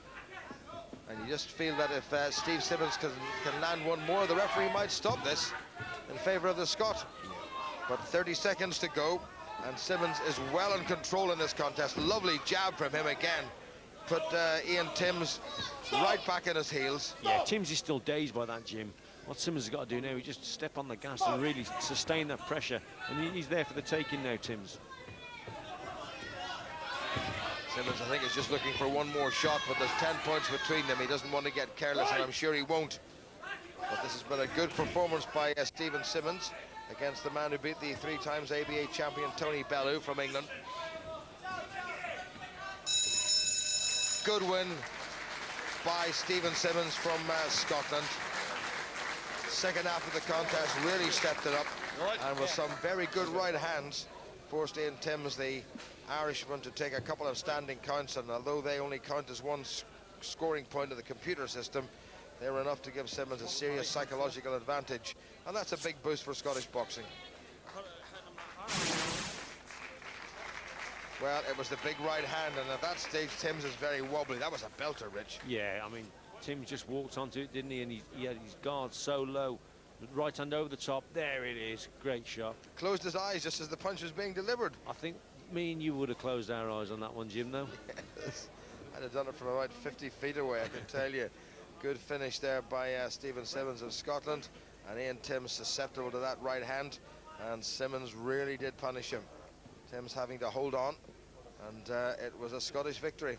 And you just feel that if Steve Simmons can land one more, the referee might stop this in favour of the Scot. But 30 seconds to go, and Simmons is well in control in this contest. Lovely jab from him again. Put Ian Timms right back in his heels. Yeah, Timms is still dazed by that, Jim. What Simmons has got to do now is just step on the gas and really sustain that pressure. And he's there for the taking now, Timms. Simmons, I think, is just looking for one more shot, but there's 10 points between them. He doesn't want to get careless, and I'm sure he won't. But this has been a good performance by Stephen Simmons against the man who beat the 3 times ABA champion Tony Bellew from England. Good win by Stephen Simmons from Scotland. Second half of the contest really stepped it up, and with some very good right hands, forced Ian Timms, the Irishman, to take a couple of standing counts, and although they only count as one scoring point of the computer system, they were enough to give Simmons a serious psychological advantage, and that's a big boost for Scottish boxing. Well, it was the big right hand, and at that stage, Timms is very wobbly. That was a belter, Rich. Yeah, I mean, Timms just walked onto it, didn't he? And he had his guard so low. Right hand over the top. There it is. Great shot. Closed his eyes just as the punch was being delivered. I think me and you would have closed our eyes on that one, Jim, though. Yes. I'd have done it from about 50 feet away, I can tell you. Good finish there by Stephen Simmons of Scotland. And Ian Timms susceptible to that right hand. And Simmons really did punish him. Timms having to hold on. And it was a Scottish victory.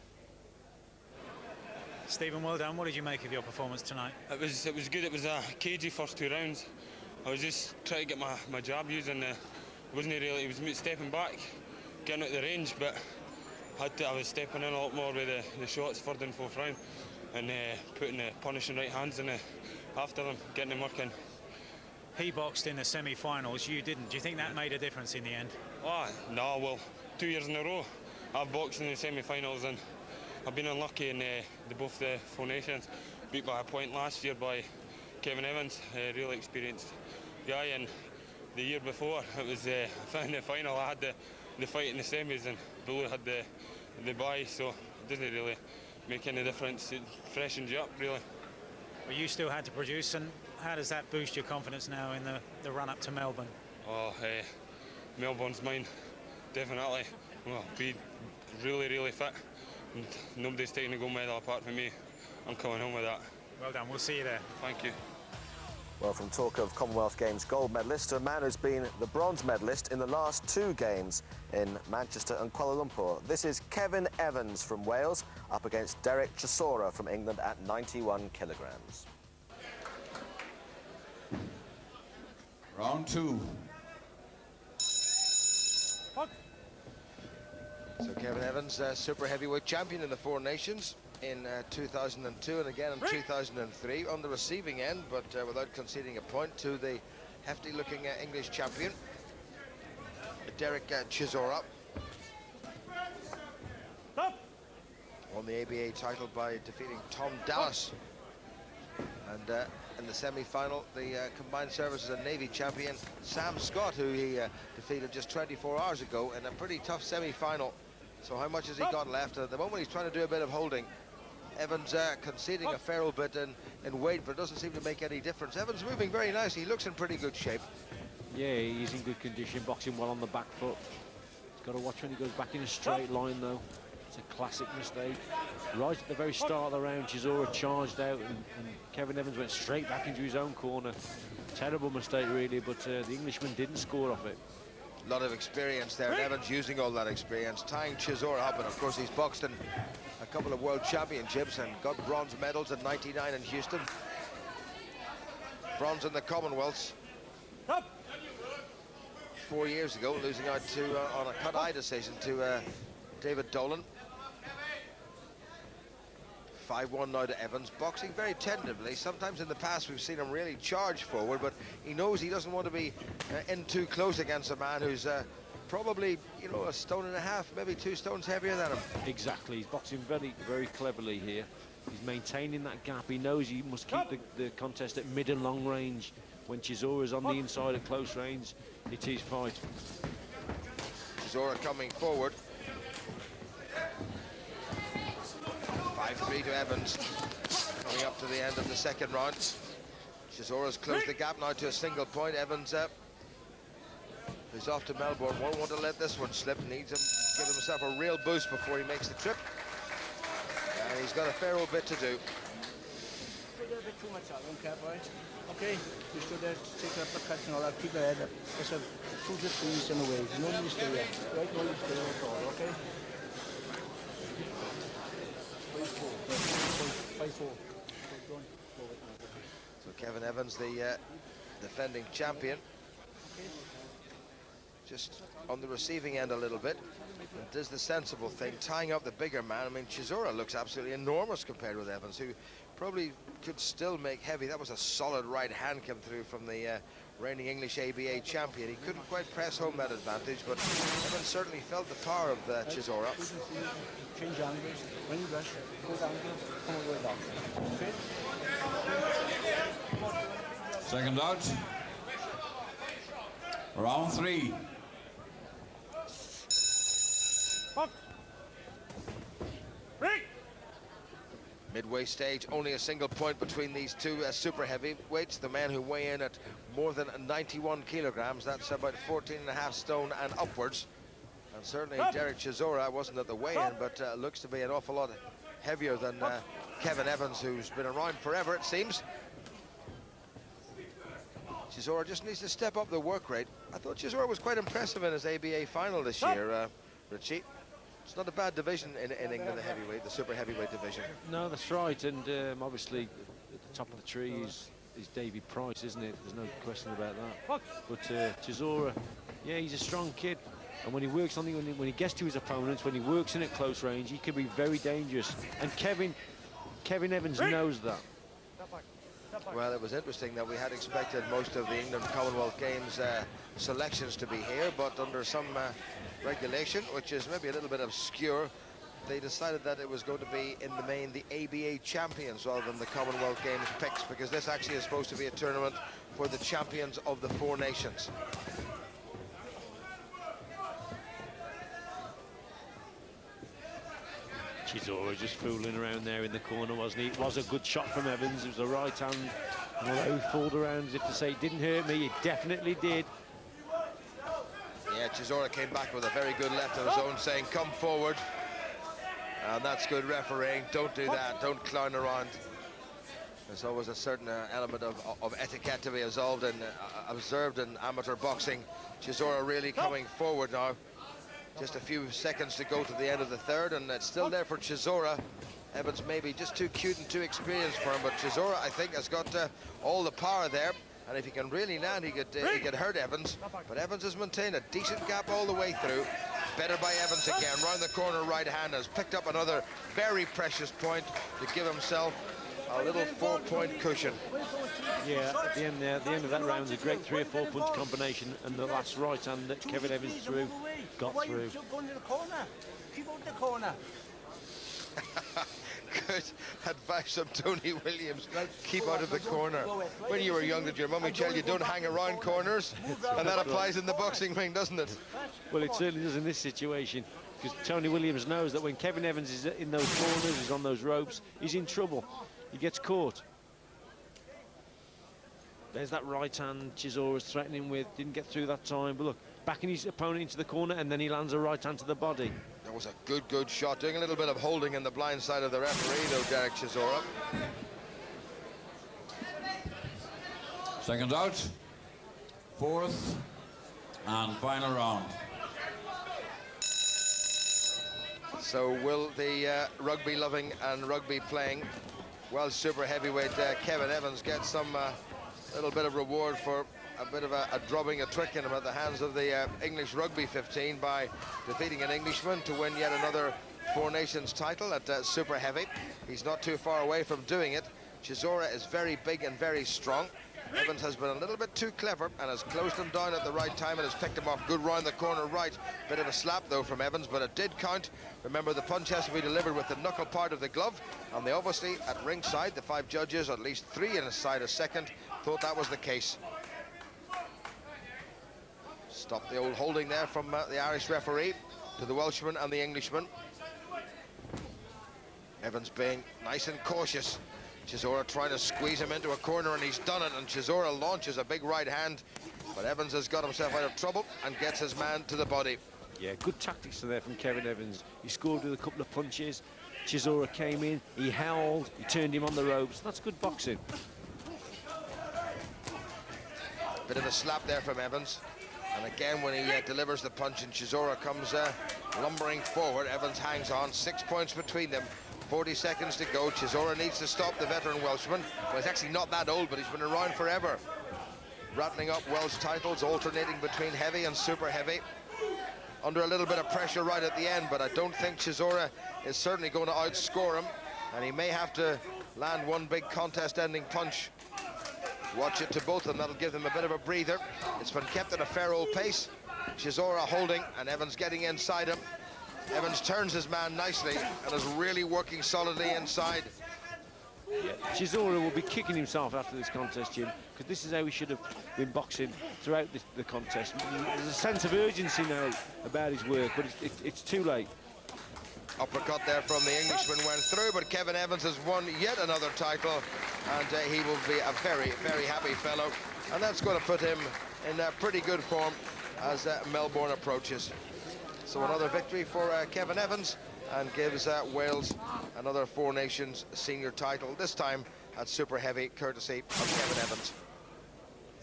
Stephen, well done. What did you make of your performance tonight? It was good. It was a cagey first 2 rounds. I was just trying to get my jab using. It wasn't really. It was stepping back, getting out the range, but I was stepping in a lot more with the shots third and fourth round, and putting the punishing right hands in after them, getting them working. He boxed in the semi-finals. You didn't. Do you think that made a difference in the end? Oh no. Well, 2 years in a row, I've boxed in the semi-finals, and I've been unlucky in both the 4 Nations. Beat by a point last year by Kevin Evans, a really experienced guy, and the year before it was in the final. I had the fight in the semis, and Bellew had the bye, so it doesn't really make any difference. It freshens you up, really. But you still had to produce, and how does that boost your confidence now in the run-up to Melbourne? Oh, Melbourne's mine, definitely. Well, be really, really fit. And nobody's taking a gold medal apart from me. I'm coming home with that. Well done. We'll see you there. Thank you. Well, from talk of Commonwealth Games gold medalist to a man who's been the bronze medalist in the last 2 games in Manchester and Kuala Lumpur. This is Kevin Evans from Wales up against Derek Chisora from England at 91 kilograms. Round 2. So Kevin Evans, super heavyweight champion in the 4 Nations in 2002 and again in 2003 on the receiving end, but without conceding a point to the hefty-looking English champion, Derek Chisora. Won the ABA title by defeating Tom Dallas. And in the semi-final, the combined services and Navy champion Sam Scott, who he defeated just 24 hours ago in a pretty tough semi-final. So how much has he got left? At the moment, he's trying to do a bit of holding. Evans conceding a fair bit in weight, but it doesn't seem to make any difference. Evans moving very nicely. He looks in pretty good shape. Yeah, he's in good condition, boxing well on the back foot. He's got to watch when he goes back in a straight line, though. It's a classic mistake. Right at the very start of the round, Chisora charged out, and Kevin Evans went straight back into his own corner. Terrible mistake, really, but the Englishman didn't score off it. A lot of experience there, and Evans using all that experience, tying Chisora up, and of course he's boxed in a couple of world championships and got bronze medals in '99 in Houston. Bronze in the Commonwealths 4 years ago, losing out to on a cut-eye decision to David Dolan. 5-1 now to Evans, boxing very tentatively. Sometimes in the past we've seen him really charge forward, but he knows he doesn't want to be in too close against a man who's probably, you know, 1.5 stone, maybe 2 stones heavier than him. Exactly, he's boxing very, very cleverly here. He's maintaining that gap. He knows he must keep the contest at mid and long range. When Chisora's on the inside at close range, it's his fight. Chisora coming forward. 5-3 to Evans, coming up to the end of the second round. Chisora's closed the gap now to a single point. Evans, who's off to Melbourne, won't want to let this one slip. Needs him, give himself a real boost before he makes the trip. And he's got a fair old bit to do. Too much out, don't care, boy. Okay, you stood there, take up the cuts and all that, keep the head up. There's a 2 in the way. No need to stay there. Right, no need to stay there at all, okay? 5-4. So Kevin Evans, the defending champion, just on the receiving end a little bit, and does the sensible thing, tying up the bigger man. I mean, Chisora looks absolutely enormous compared with Evans, who probably could still make heavy. That was a solid right hand come through from the reigning English ABA champion. He couldn't quite press home that advantage, but Evans certainly felt the power of Chisora. Change angles. When you rush, go down, come all the way down. Okay? Second out. Round 3. Midway stage, only a single point between these two super heavyweights. The men who weigh in at more than 91 kilograms, that's about 14.5 stone and upwards. And certainly Derek Chisora wasn't at the weigh-in, but looks to be an awful lot heavier than Kevin Evans, who's been around forever, it seems. Chisora just needs to step up the work rate. I thought Chisora was quite impressive in his ABA final this year, Richie. It's not a bad division in England, the heavyweight, the super heavyweight division. No, that's right, and obviously at the top of the tree is Davy Price, isn't it? There's no question about that. But Chisora, yeah, he's a strong kid, and when he works on when he gets to his opponents, when he works in at close range, he can be very dangerous. And Kevin Evans knows that. Well, it was interesting that we had expected most of the England Commonwealth Games selections to be here, but under some regulation, which is maybe a little bit obscure, they decided that it was going to be, in the main, the ABA champions rather than the Commonwealth Games picks, because this actually is supposed to be a tournament for the champions of the 4 nations. Chisora just fooling around there in the corner, wasn't he? It was a good shot from Evans. It was a right hand. And although he fooled around as if to say it didn't hurt me, it definitely did. Yeah, Chisora came back with a very good left of his own, saying, come forward. And that's good refereeing. Don't do that. Don't clown around. There's always a certain element of etiquette to be observed in amateur boxing. Chisora really coming forward now. Just a few seconds to go to the end of the third, and it's still there for Chisora. Evans maybe just too cute and too experienced for him, but Chisora, I think, has got all the power there. And if he can really land, he could hurt Evans. But Evans has maintained a decent gap all the way through. Better by Evans again. Round the corner right hand, has picked up another very precious point to give himself a little 4-point cushion. Yeah, at the end of that round, a great 3 or 4 punch combination, and the last right hand that Kevin Evans threw got through. Keep out the corner. Good advice from Tony Williams. Keep out of the corner. When you were young, did your mummy tell you don't hang around corners? And that applies in the boxing ring, doesn't it? Well, it certainly does in this situation, because Tony Williams knows that when Kevin Evans is in those corners, he's on those ropes, he's in trouble. He gets caught. There's that right hand Chisora's threatening with. Didn't get through that time, but look, backing his opponent into the corner, and then he lands a right hand to the body. That was a good shot. Doing a little bit of holding in the blind side of the referee, though, Derek Chisora. Second out. 4th and final round. So will the rugby-loving and rugby-playing Welsh super heavyweight Kevin Evans get some little bit of reward for a bit of a drubbing, a trick in him at the hands of the English Rugby 15 by defeating an Englishman to win yet another Four Nations title at super heavy. He's not too far away from doing it. Chisora is very big and very strong. Evans has been a little bit too clever and has closed him down at the right time and has picked him off good round the corner right. Bit of a slap though from Evans, but it did count. Remember, the punch has to be delivered with the knuckle part of the glove, and they obviously at ringside, the 5 judges, at least 3 inside a second, thought that was the case. Stop the old holding there from the Irish referee to the Welshman and the Englishman. Evans being nice and cautious. Chisora trying to squeeze him into a corner, and he's done it, and Chisora launches a big right hand, but Evans has got himself out of trouble and gets his man to the body. Yeah, good tactics there from Kevin Evans. He scored with a couple of punches. Chisora came in, he held, he turned him on the ropes. That's good boxing. Bit of a slap there from Evans, and again when he delivers the punch and Chisora comes lumbering forward, Evans hangs on. 6 points between them. 40 seconds to go. Chisora needs to stop the veteran Welshman. Well, he's actually not that old, but he's been around forever. Rattling up Welsh titles, alternating between heavy and super heavy. Under a little bit of pressure right at the end, but I don't think Chisora is certainly going to outscore him, and he may have to land one big contest-ending punch. Watch it to both of them. That'll give them a bit of a breather. It's been kept at a fair old pace. Chisora holding, and Evans getting inside him. Evans turns his man nicely and is really working solidly inside. Yeah, Chisora will be kicking himself after this contest, Jim, because this is how he should have been boxing throughout the contest. There's a sense of urgency now about his work, but it's too late. Uppercut there from the Englishman went through, but Kevin Evans has won yet another title, and he will be a very, very happy fellow. And that's going to put him in pretty good form as Melbourne approaches. So another victory for Kevin Evans, and gives Wales another Four Nations senior title, this time at super heavy, courtesy of Kevin Evans.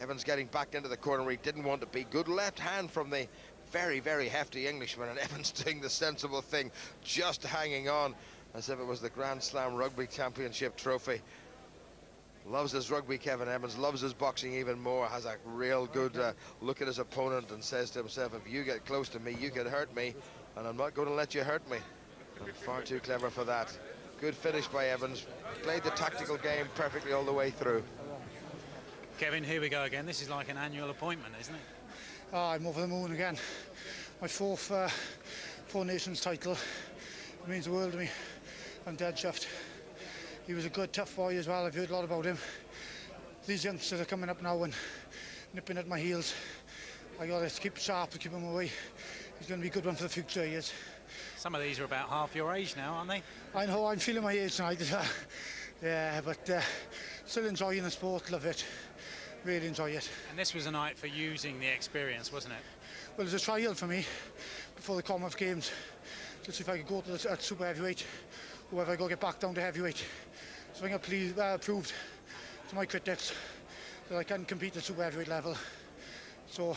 Evans getting back into the corner where he didn't want to be. Good left hand from the very, very hefty Englishman, and Evans doing the sensible thing, just hanging on as if it was the Grand Slam Rugby Championship trophy. Loves his rugby, Kevin Evans, loves his boxing even more, has a real good look at his opponent and says to himself, if you get close to me, you can hurt me, and I'm not going to let you hurt me. I'm far too clever for that. Good finish by Evans, played the tactical game perfectly all the way through. Kevin, here we go again. This is like an annual appointment, isn't it? Oh, I'm over the moon again. My fourth Four Nations title. It means the world to me. I'm dead chuffed. He was a good, tough boy as well. I've heard a lot about him. These youngsters are coming up now and nipping at my heels. I got to keep sharp to keep him away. He's going to be a good one for the future, he is. Some of these are about half your age now, aren't they? I know, I'm feeling my age tonight. Yeah, but still enjoying the sport, love it. Really enjoy it. And this was a night for using the experience, wasn't it? Well, it was a trial for me before the Commonwealth Games to see if I could go to the super heavyweight, or if I go get back down to heavyweight. So I think I proved to my critics that I can compete at super heavyweight level. So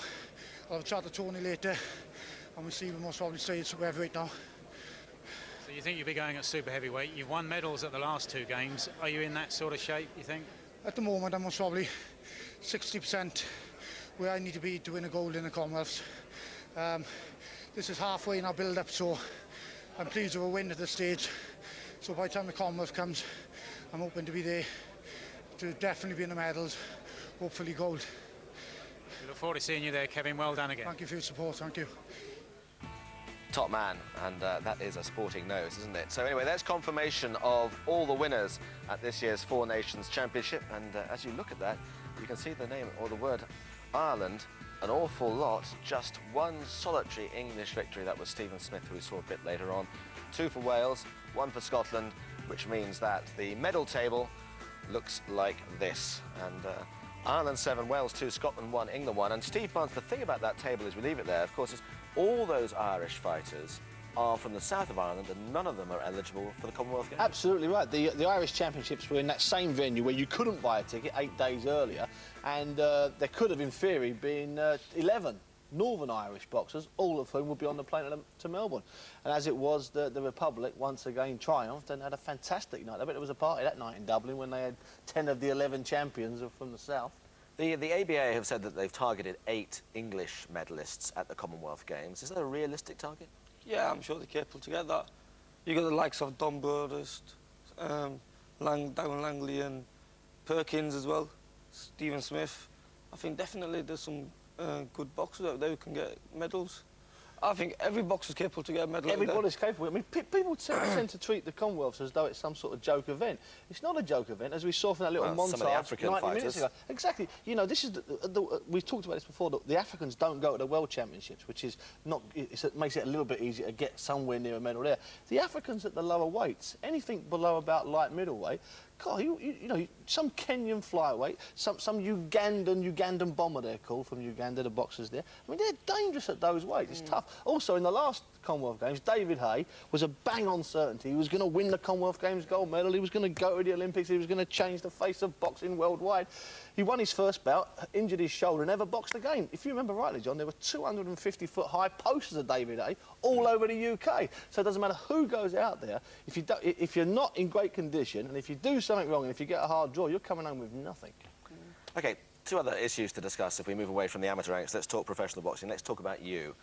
I'll have a chat to Tony later, and we'll see, we'll most probably stay at super heavyweight now. So you think you'll be going at super heavyweight? You've won medals at the last 2 games. Are you in that sort of shape, you think? At the moment, I'm most probably 60% where I need to be to win a gold in the Commonwealths. This is halfway in our build-up, so I'm pleased with a win at this stage. So by the time the Commonwealth comes, I'm hoping to be there, to definitely be in the medals, hopefully gold. We look forward to seeing you there, Kevin. Well done again. Thank you for your support, thank you. Top man, and that is a sporting nose, isn't it? So anyway, there's confirmation of all the winners at this year's Four Nations Championship, and as you look at that, you can see the name or the word Ireland an awful lot. Just one solitary English victory, that was Stephen Smith, who we saw a bit later on. 2 for Wales, 1 for Scotland, which means that the medal table looks like this. And Ireland 7, Wales 2, Scotland 1, England 1. And Steve Barnes, the thing about that table, is we leave it there, of course, is all those Irish fighters are from the south of Ireland, and none of them are eligible for the Commonwealth Games. Absolutely right. The Irish Championships were in that same venue where you couldn't buy a ticket 8 days earlier, and there could have, in theory, been 11 Northern Irish boxers, all of whom will be on the plane to Melbourne. And as it was, the Republic once again triumphed and had a fantastic night. I bet there was a party that night in Dublin when they had 10 of the 11 champions from the south. The ABA have said that they've targeted 8 English medalists at the Commonwealth Games. Is that a realistic target? Yeah, I'm sure they're capable to get that. You got the likes of Don Broadhurst, Darren Langley and Perkins as well, Stephen Smith. I think definitely there's some good boxers out there who can get medals. I think every boxer's capable to get a medal. Everybody's capable. I mean, people tend to treat the Commonwealths as though it's some sort of joke event. It's not a joke event, as we saw from that little montage some of the African 90 fighters. minutes ago. Exactly. You know, this is we've talked about this before. The Africans don't go to the World Championships, which is not. It makes it a little bit easier to get somewhere near a medal there. The Africans at the lower weights, anything below about light middleweight. God, you know, some Kenyan flyweight, some Ugandan bomber they're called from Uganda, the boxers there. I mean, they're dangerous at those weights. It's tough. Also, in the last Commonwealth Games, David Hay was a bang-on certainty. He was going to win the Commonwealth Games gold medal. He was going to go to the Olympics. He was going to change the face of boxing worldwide. He won his first bout, injured his shoulder, never boxed again. If you remember rightly, John, there were 250-foot-high posters of David Hay all over the UK. So it doesn't matter who goes out there. If you're not in great condition, and if you do something wrong, and if you get a hard draw, you're coming home with nothing. OK, 2 other issues to discuss if we move away from the amateur ranks. Let's talk professional boxing. Let's talk about you.